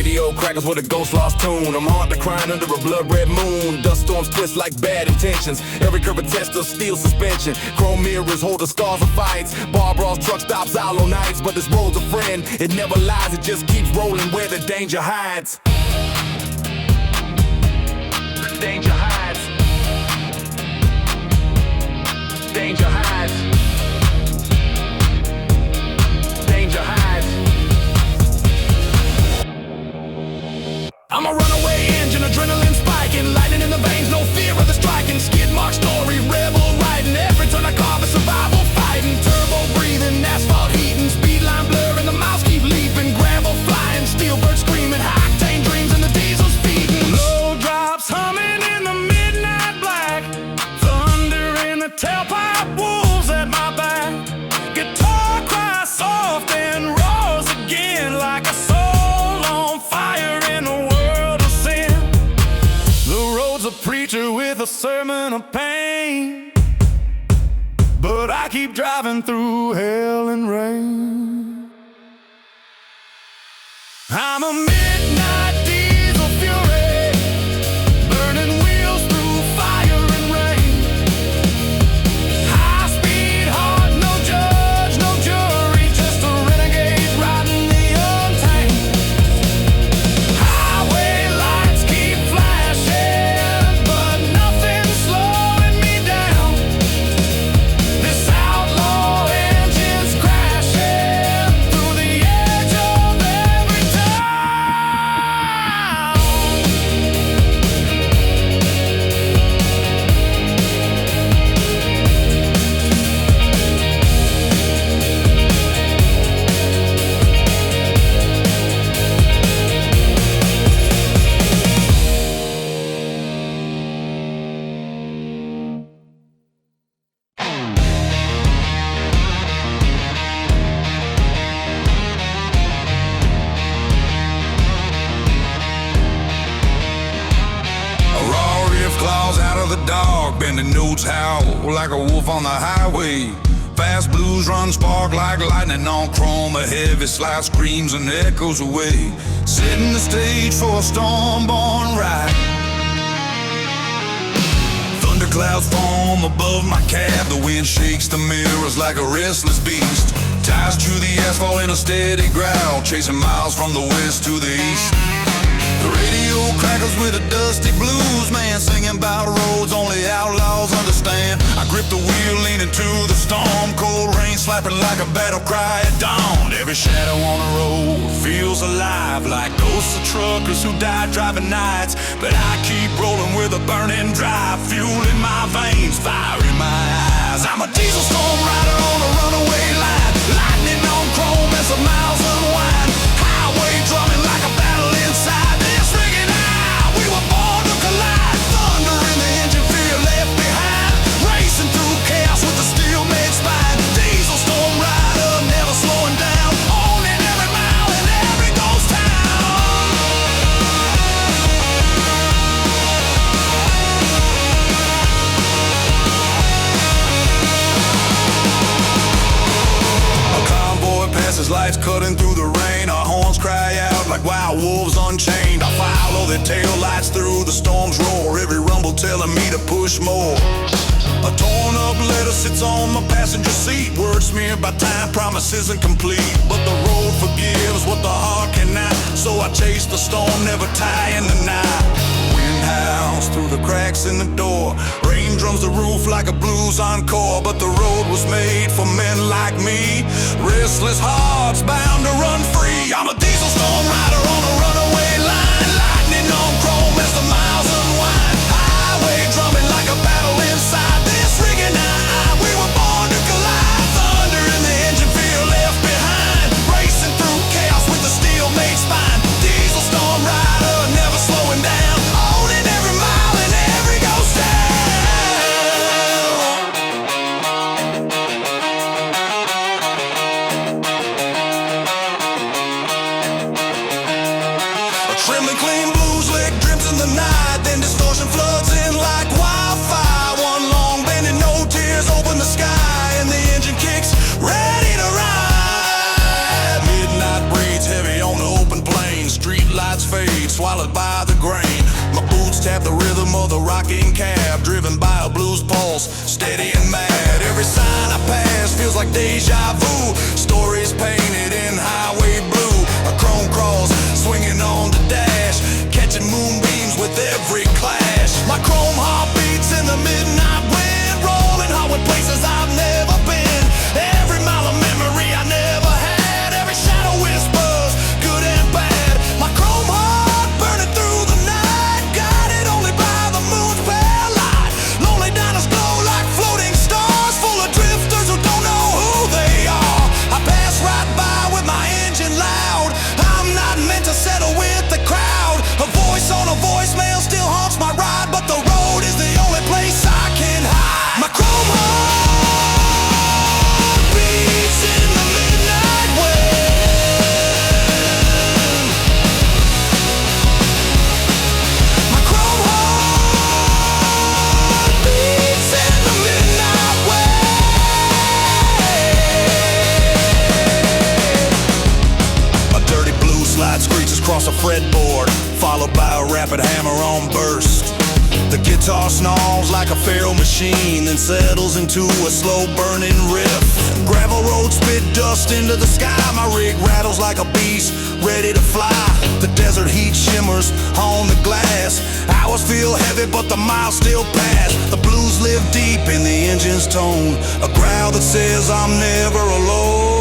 Radio crackers with a ghost lost tune. I'm hard to crying under a blood red moon. Dust storms twist like bad intentions. Every curve a test of steel suspension. Chrome mirrors hold the scars of fights. Bar brawls, truck stops, outlaw nights. But this road's a friend, it never lies. It just keeps rolling where the danger hides. Danger hides. Danger hides. Danger hides. I'm a runaway engine, adrenaline spiking, lightning in the veins, no fear of the striking. Skid mark story, rebel riding, every turn I carve a survival fighting. Turbo breathing, asphalt heating, speed line blurring, the miles keep leaping. Gravel flying, steel bird screaming, high-octane dreams and the diesel's feeding. Low drops humming in the midnight black, thunder in the tailpipe, wolves at my back. Guitar cries soft and roars again like a soul on fire in a world of sin. The road's a preacher with a sermon of pain, but I keep driving through hell and rain. I'm a midnight diesel fury, burning wheels through fire and rain. High speed heart, no judge, no jury, just a renegade riding the untamed. Highway lights keep flashing, but nothing's slowing me down. This outlaw engine's crashing through the edge of every town. A raw riff claws out of the dark, bending notes howl like a wolf on the highway. Fast blues run spark like lightning on chrome. A heavy slide screams and echoes away, setting the stage for a storm-born ride. Thunderclouds form above my cab. The wind shakes the mirrors like a restless beast. Ties to the asphalt in a steady growl, chasing miles from the west to the east. The radio crackles with a dusty blues man, singing about roads only outlaws understand. I grip the wheel leaning to the storm, cold rain slapping like a battle cry at dawn. Every shadow on the road feels alive, like ghosts of truckers who died driving nights. But I keep rolling with a burning drive, fuel in my veins, fire in my eyes. I'm a diesel storm rider on a runaway line, lightning on chrome as the miles unwind. Highway drumming like a battle inside. This ringing out, we were born to collide. Thunder in the engine, fear left behind, racing through chaos with a steel-made spine. Diesel storm rider, never slowing down, owning every mile in every ghost town. A convoy passes, lights cutting through the rain. Our horns cry out like wild wolves unchained. I follow their tail lights through the storm's roar, every rumble telling me to push more. A torn up letter sits on my passenger seat, words smeared by time, promises incomplete. But the road forgives what the heart cannot, so I chase the storm, never tying the knot. Wind howls through the cracks in the door, rain drums the roof like a blues encore. But the road was made for men like me, restless hearts bound to run free. I'm a diesel storm rider on a runaway line, lightning on chrome as the miles unwind. Highway drumming like a battle inside. This ringing out, we were born to collide. Thunder in the engine, fear left behind, racing through chaos with a steel-made spine. Diesel storm rider, never slowing down, owning every mile in every ghost town. A trembling clean blues lick drips in the night, then distortion floods in like wildfire. One long bending, no tears, open the sky, and the engine kicks, ready to ride. Midnight breathes heavy on the open plain, street lights tap the rhythm of the rocking cab, driven by a blues pulse, steady and mad. Every sign I pass feels like deja vu. Stories painted in highway blue. A chrome cross swinging on the dash, catching moonbeams with every clash. My chrome heart beats in the midnight wind, rolling hard with places I've never been. Every mile of memory I never had, every shadow whispers, good and bad. My chrome heart burning through the night, guided only by the moon's pale light. Lonely diners glow like floating stars, full of drifters who don't know who they are. I pass right by with my engine loud. I'm not meant to settle with the crowd. A voice on a voicemail still haunts my ride, but the road is the only place I can hide. My chrome heart beats in the midnight wind. My chrome heart beats in the midnight wind. A dirty blue slide screeches across a fretboard, followed by a rapid hammer-on burst. The guitar snarls like a feral machine, then settles into a slow-burning riff. Gravel roads spit dust into the sky. My rig rattles like a beast, ready to fly. The desert heat shimmers on the glass. Hours feel heavy, but the miles still pass. The blues live deep in the engine's tone, a growl that says I'm never alone.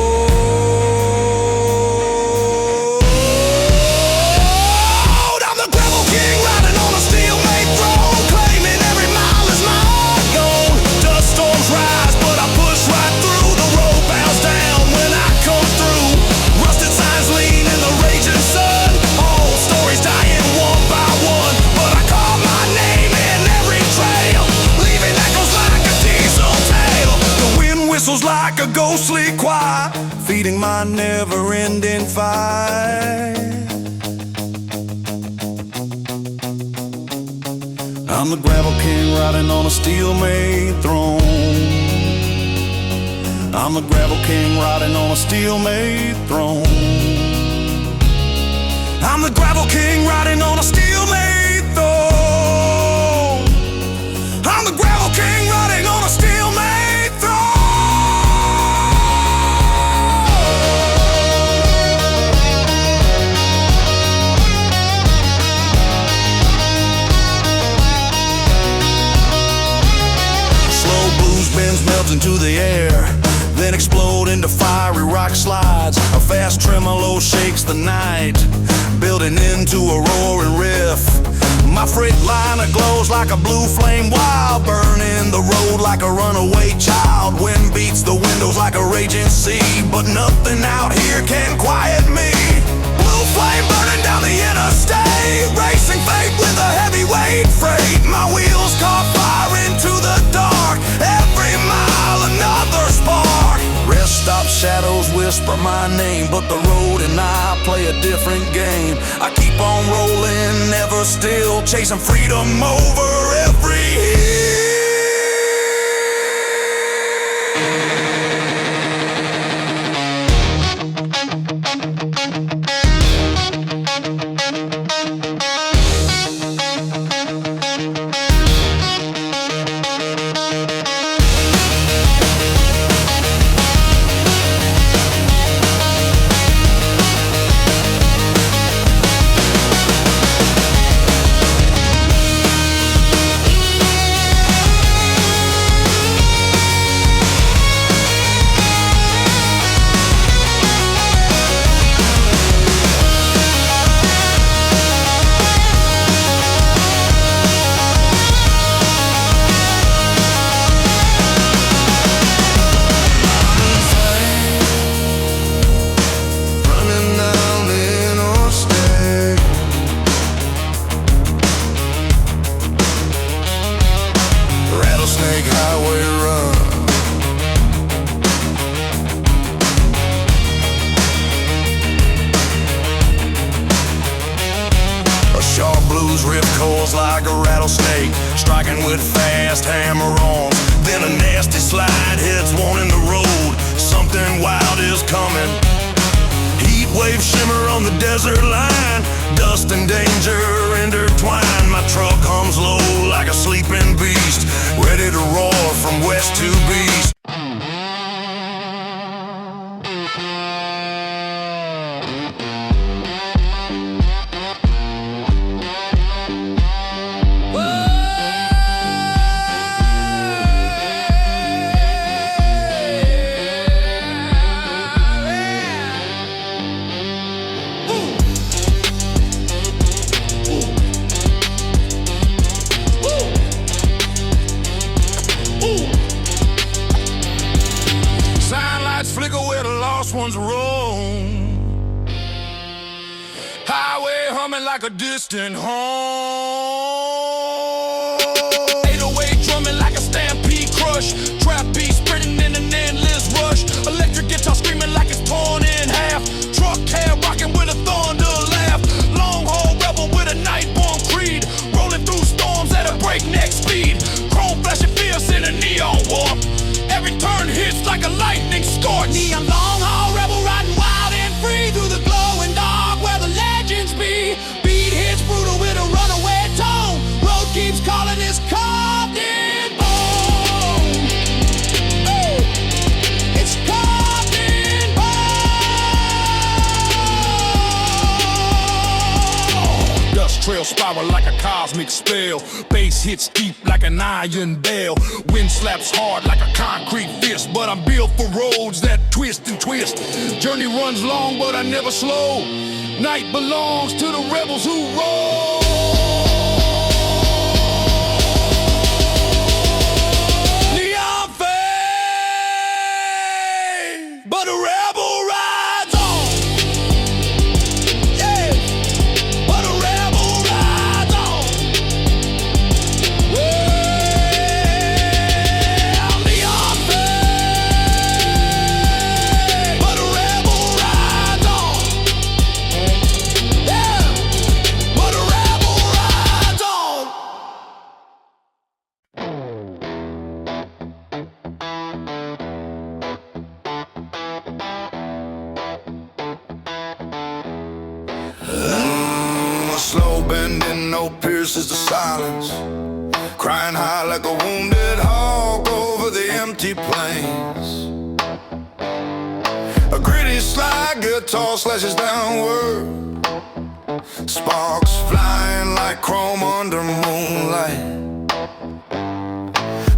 Like a ghostly choir, feeding my never-ending fight. I'm the gravel king riding on a steel-made throne. I'm the gravel king riding on a steel-made throne. I'm the gravel king riding on a steel-made throne. I'm the gravel king riding on a steel-made throne. Melt into the air, then explode into fiery rock slides. A fast tremolo shakes the night, building into a roaring riff. My Freightliner glows like a blue flame wild, burning the road like a runaway child. Wind beats the windows like a raging sea, but nothing out here can quiet me. Blue flame burning down the interstate, racing fate with a heavyweight freight. My wheels caught fire into the dark, every mile another spark. Rest stop shadows whisper my name, but the road and I play a different game. I keep on rolling, never still, chasing freedom over every hill. Like a rattlesnake, striking with fast hammer-ons. Then a nasty slide hits one in the road. Something wild is coming. Heat wave shimmer on the desert line. Dust and danger intertwine. My truck hums low like a sleeping beast, ready to roar from west to east. Flicker where the lost ones roam. Highway humming like a distant home. 808 drumming like a stampede crush. Trap beat sprinting in an endless rush. Electric guitar screaming like it's torn in half. Truck cab rocking with a thunder laugh. Long haul rebel with a nightborn creed. Rolling through storms at a breakneck speed. Chrome flashing fierce in a neon warp. Every turn hits like a lightning scorch. Neon long haul rebel riding wild and free through the glowing dark where the legends be. Beat hits brutal with a runaway tone. Road keeps calling, it's carved in bone. Ooh, it's carved in bone. Dust trail spiral like a cosmic spell. Bass hits deep like an iron bell. Wind slaps hard like a concrete fist. But I'm built for roads that twist and twist. Journey runs long but I never slow. Night belongs to the rebels who roll. Neon fade, but a rebel rides on. Yeah, but a rebel rides on. Well, neon fade, but a rebel rides on. Yeah, but a rebel rides on. Slow bending, no pierces the silence. Crying high like a wounded hawk over the empty plains. A gritty slide guitar slashes downward. Sparks flying like chrome under moonlight.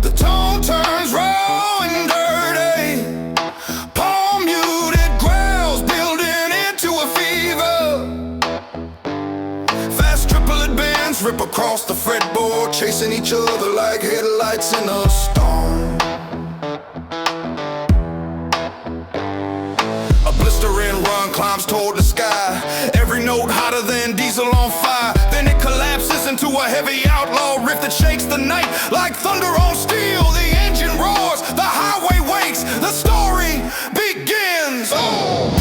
The tone turns raw and dirty. Palm muted growls building into a fever. Fast triplet bands rip across the fretboard, chasing each other like headlights in a storm. A blistering run climbs toward the sky. Every note hotter than diesel on fire. Then it collapses into a heavy outlaw riff that shakes the night like thunder on steel. The engine roars, the highway wakes, the story begins. Oh.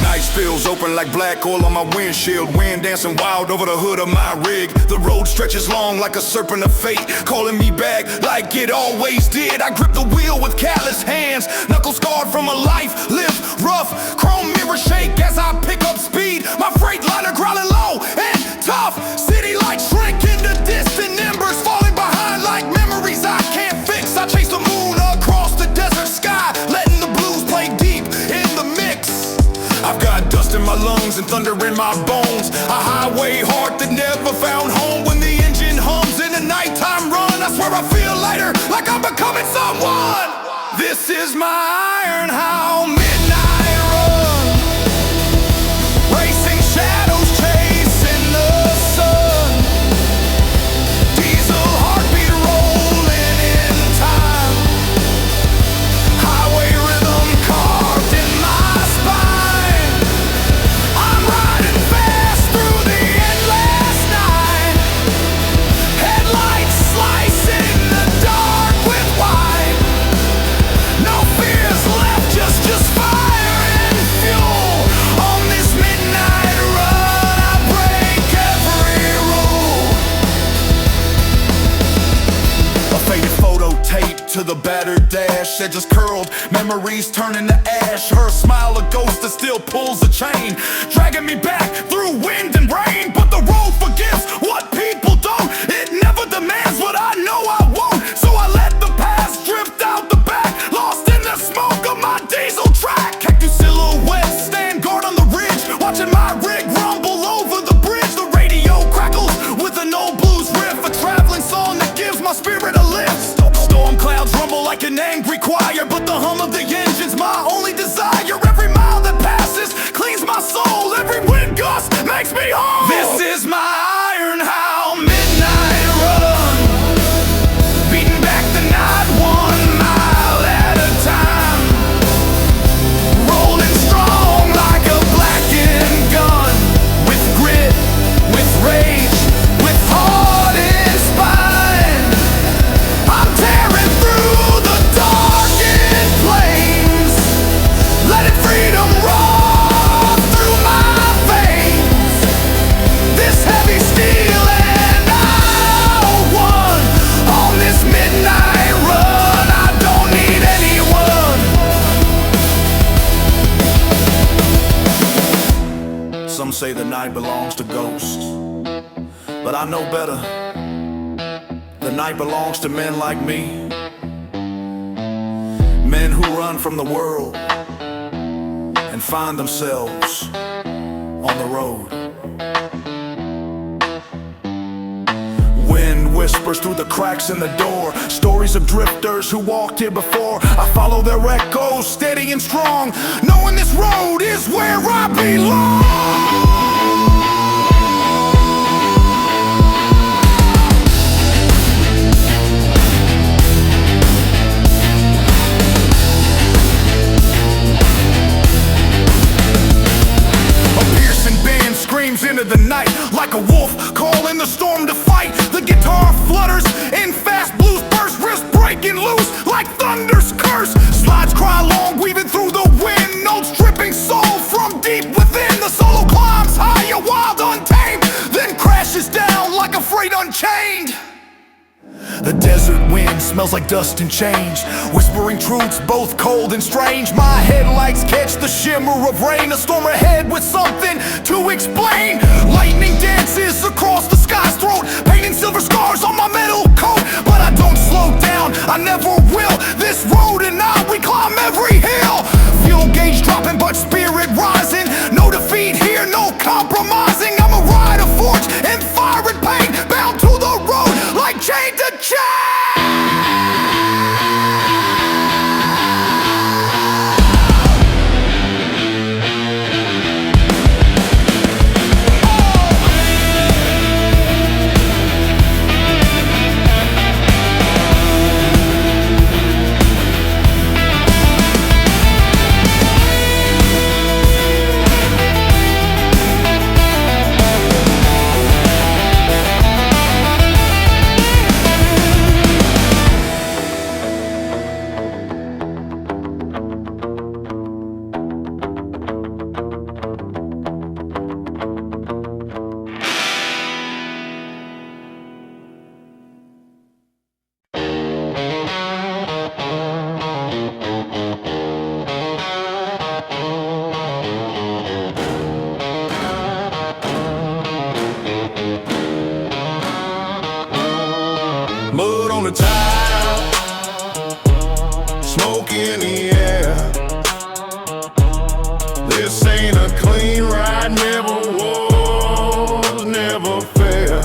Night spills open like black oil on my windshield. Wind dancing wild over the hood of my rig. The road stretches long like a serpent of fate, calling me back like it always did. I grip the wheel with callous hands, knuckles scarred from a life lived rough. Chrome mirror shake as I pick up speed. My freight liner growling low and tough. City lights shrink into distant embers, falling behind like memories I can't fix. I chase the moon across the desert sky, letting the blues play deep in the mix. I've got dust in my lungs and thunder in my bones. A highway heart that never found home. When the engine hums in a nighttime run, I swear I feel lighter, like I'm becoming someone. This is my iron howl midnight run. Racing shadows chasing the sun. Diesel heartbeat rolling in time. Highway rhythm carved in my spine. I'm riding fast through the endless night. Headlights slicing the dark with white. No fears taped to the battered dash that just curled, memories turning to ash. Her smile a ghost that still pulls a chain, dragging me back through wind and rain. But the road forgives what people don't. It never demands what I know I won't. So I let the past drift out the back, lost in the smoke of my diesel track. Cactus silhouettes stand guard on the ridge, watching my rig rumble over the bridge. The radio crackles with an old blues riff, a traveling song that gives my spirit a lift. Storm clouds rumble like an angry choir, but the hum of the engine's my only desire. Every mile that passes cleans my soul, every wind gust makes me whole. This is my iron how midnight run, beating back the night 1 mile at a time, rolling strong like a blackened gun, with grit, with rage, with heart and spine. I'm tearing through the darkened flames, letting freedom roar through my veins. This heavy steel and I'll won on this midnight run. I don't need anyone. Some say the night belongs to ghosts, but I know better. The night belongs to men like me, men who run from the world and find themselves on the road. Wind whispers through the cracks in the door, stories of drifters who walked here before. I follow their echoes, steady and strong, knowing this road is where I belong. Screams into the night like a wolf calling the storm to fight. The guitar flutters in fast blues bursts, wrist breaking loose like thunder's curse. Slides cry long, weaving through the wind, notes dripping soul from deep within. The solo climbs higher, wild, untamed, then crashes down like a freight unchained. The desert wind smells like dust and change, whispering truths both cold and strange. My headlights catch the shimmer of rain, a storm ahead with something to explain. Lightning dances across the sky's throat, painting silver scars on my metal coat. But I don't slow down, I never will. This road and I, we climb every hill. Fuel gauge dropping but spirit rising, no defeat here, no compromising. I'm a rider forged in fire and pain, bound to the road like chain to chain. Mud on the tile, smoke in the air. This ain't a clean ride, never was, never fair.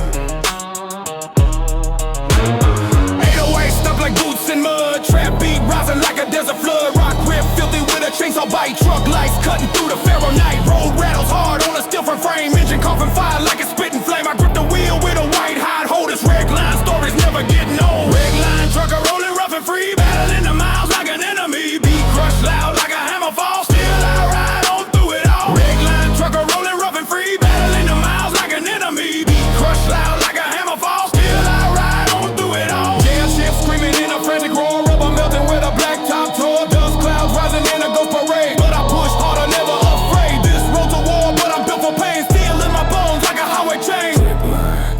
808 stuck like boots in mud, trap beat rising like a desert flood. Rock grip filthy with a chainsaw bite, truck lights cutting through the Pharaoh night. Road rattles hard on a steel frame, engine coughing fire like a spitting flame. I grip the wheel with a white hot hold. This red line stories never getting old. Red line trucker rolling rough and free, battling the miles like an enemy. Beat crushed loud like a hammer fall, still I ride on through it all. Red line trucker rolling rough and free, battling the miles like an enemy. Beat crushed loud like a hammer fall, still I ride on through it all. Jail ships screaming in a frantic roar, rubber melting with a black top tour. Dust clouds rising in a ghost parade, but I push harder, never afraid. This road to war, but I'm built for pain, still in my bones like a highway chain.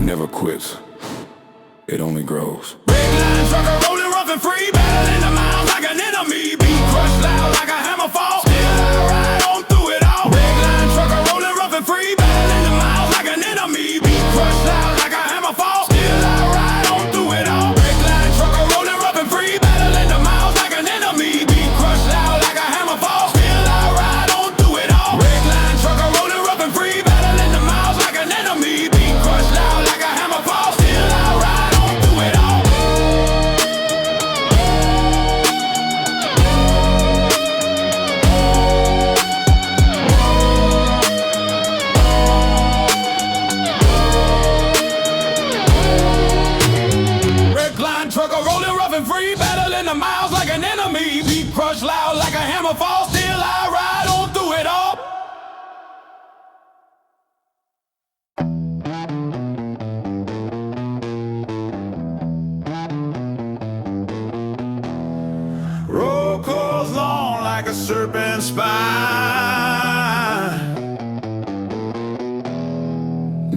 Never quits, it only grows. Red line trucker rolling rough and free, battling the miles like an enemy. Beat crushed loud like a hammer fall. Still I ride on through it all. Red line trucker rolling rough and free, battling the miles like an enemy. Beat crushed loud like a hammer fall. Still I ride on through it all. Red line trucker rolling rough and free, battling the miles like an enemy. Beat crushed loud like a hammer fall. Still I ride on through it all. Red line trucker rolling rough and free, battling the miles like an enemy. Beat crushed loud like a hammer fall. Still I ride on through it all. Red line trucker rolling rough and free, battling the miles like an enemy. Beat crushed loud like a hammer fall. Still I ride on through it all. Road goes long like a serpent's spine.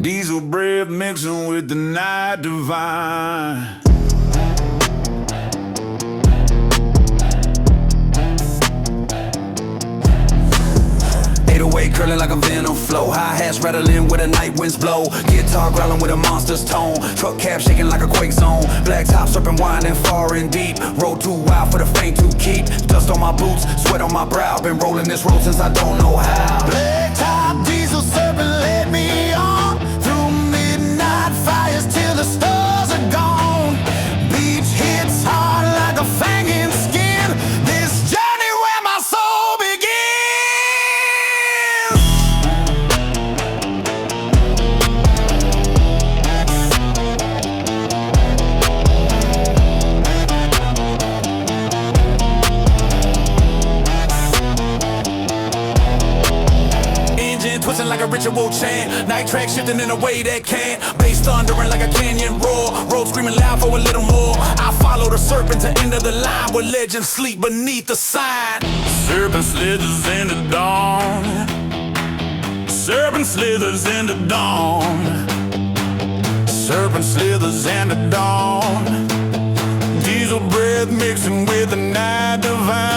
Diesel breath mixing with the night divine. 808 curling like a venom flow. Hi-hats rattling where the night winds blow. Guitar growling with a monster's tone. Truck cab shaking like a quake zone. Black top serpent winding far and deep. Road too wild for the faint to keep. Dust on my boots, sweat on my brow. Been rolling this road since I don't know how. Black top diesel serpent led me on through midnight fires till the stars are gone. Beach hits hard like a fanging skin. This journey where my soul begins. Twisting like a ritual chant. Night track shifting in a way that can't. Bass thundering like a canyon roar. Road screaming loud for a little more. I follow the serpent to end of the line where legends sleep beneath the sign. Serpent slithers in the dawn. Serpent slithers in the dawn. Serpent slithers in the dawn. Diesel breath mixing with the night divine.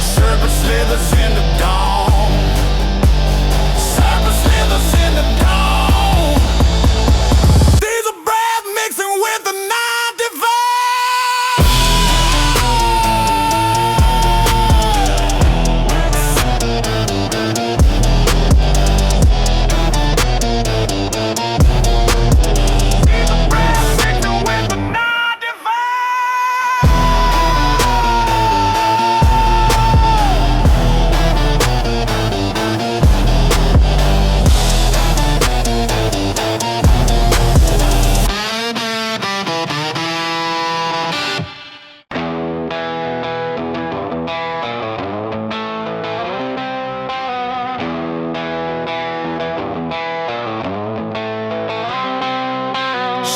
Serpent slithers in the dawn. Serpent slithers in the dawn. Diesel breath mixing with the night Diesel breath mixing with the night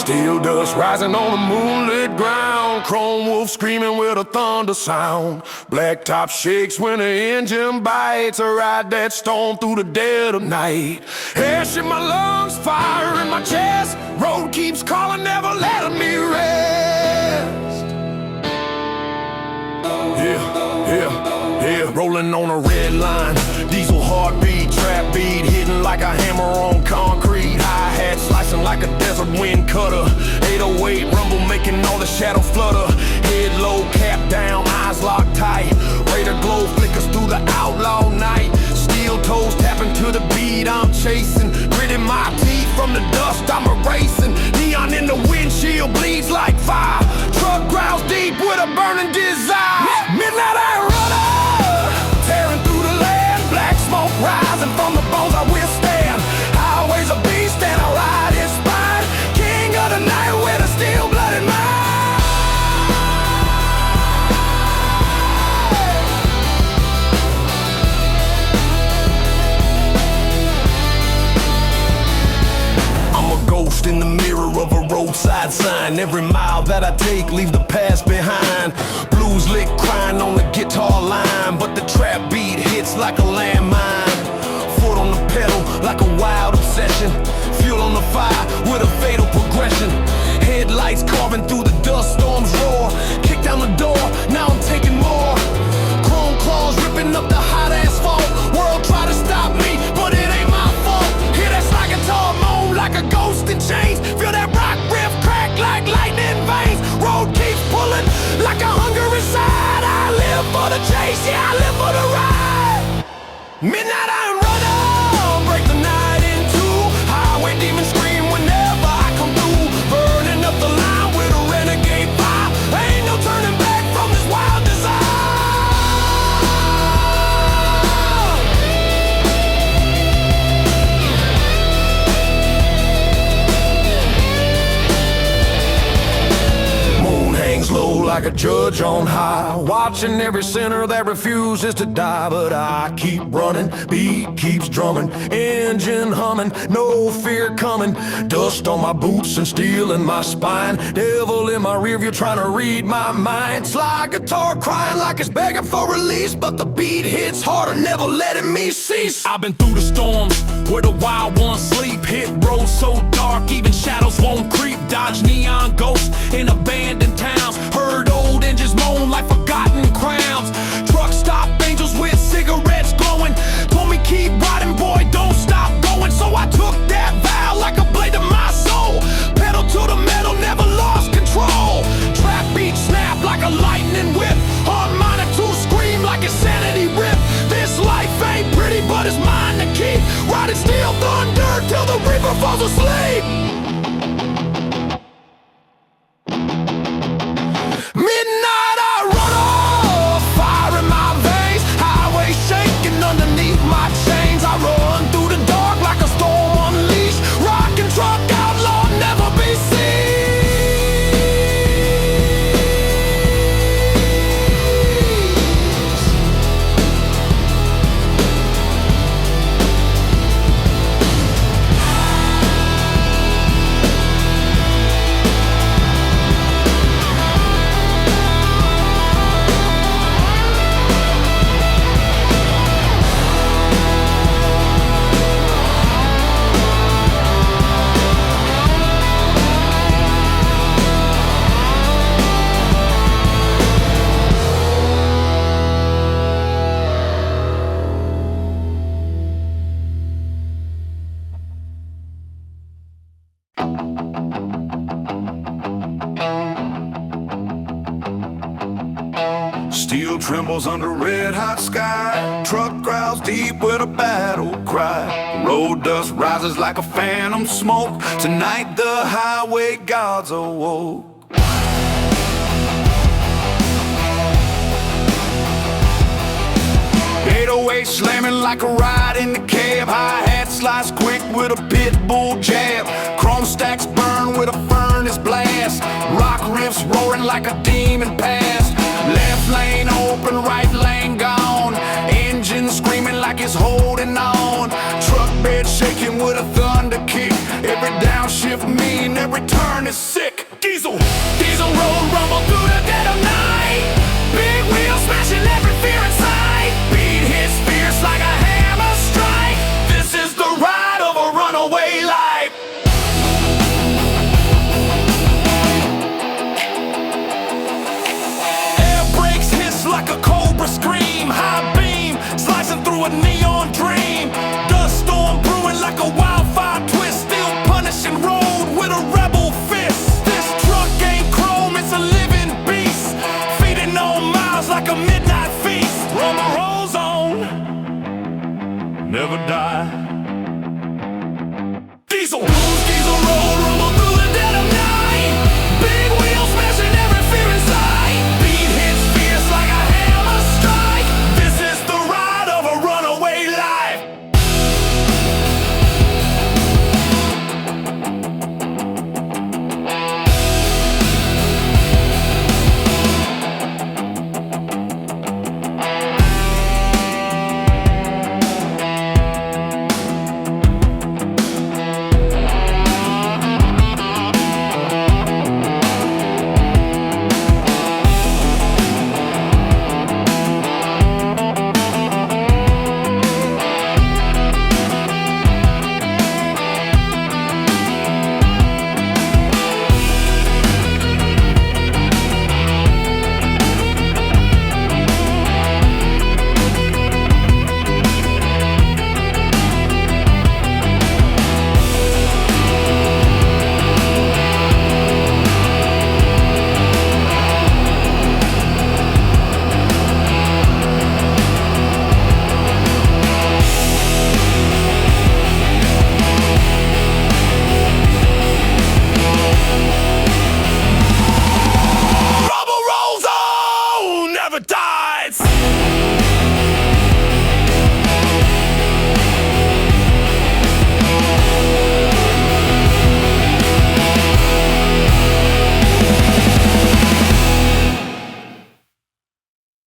Steel dust rising on the moonlit ground. Chrome wolf screaming with a thunder sound. Black top shakes when the engine bites. A ride that storm through the dead of night. Ash in my lungs, fire in my chest. Road keeps calling, never letting me rest. Yeah, rolling on a red line. Diesel heartbeat, trap beat, hitting like a hammer on concrete. Hi-hat slicing like a desert wind cutter. 808 rumble making all the shadow flutter. Head low, cap down, eyes locked tight. Radar glow flickers through the outlaw night. Steel toes tapping to the beat I'm chasing. Gritting my teeth from the dust I'm erasing. Neon in the windshield bleeds like fire. Truck growls deep with a burning desire. Midnight I runner, tearing through the land. Black smoke rising from the bones I withstand. Highway's a beast and I ride his spine. King of the night with a steel-blooded mind. I'm a ghost in the mirror of a roadside sign. Every mile that I take leave the past behind. Blues lick crying on the guitar line, but the trap beat hits like a landmine. Foot on the pedal like a wild obsession. Fuel on the fire, like a judge on high, watching every sinner that refuses to die. But I keep running, beat keeps drumming, engine humming, no fear coming. Dust on my boots and steel in my spine, devil in my rear view trying to read my mind. Slide guitar crying like it's begging for release, but the beat hits harder, never letting me cease. I've been through the storms where the wild ones sleep, hit roads so dark even shadows won't creep. Dodge neon ghosts in abandoned towns, heard old engines moan like forgotten crowns. Truck stop angels with cigarettes glowing, told me keep riding boy, don't stop going. So I took that vow like a blade to my soul, pedal to the metal, never lost control. Trap beat snap like a lightning whip, harmonic to scream like insanity rip. This life ain't pretty but it's mine to keep, riding steel thunder till the reaper falls asleep. Midnight I run off, fire in my veins, highway shaking underneath my chains. I run through the dark like a storm unleashed, rock and truck outlaw, never be seen. Steel trembles under red hot sky, truck growls deep with a battle cry. Road dust rises like a phantom smoke, tonight the highway gods awoke. 808 slamming like a ride in the cab, hi-hat slice quick with a pit bull jab. Chrome stacks burn with a furnace blast, rock riffs roaring like a demon past. Left lane open, right lane gone, engine screaming like it's holding on. Truck bed shaking with a thunder kick, every downshift mean, every turn is sick. Diesel road rumble through the dead of night, big wheels smashing every fear in sight. Beat hits fierce like a hammer strike, this is the ride of a runaway life. Air brakes hiss like a cobra scream, high beam slicing through a neon dream. Dust storm brewing like a wildfire twist, still punishing road with a rebel fist. This truck ain't chrome, it's a living beast, feeding on miles like a midnight feast. Rubber rolls on, never die. Diesel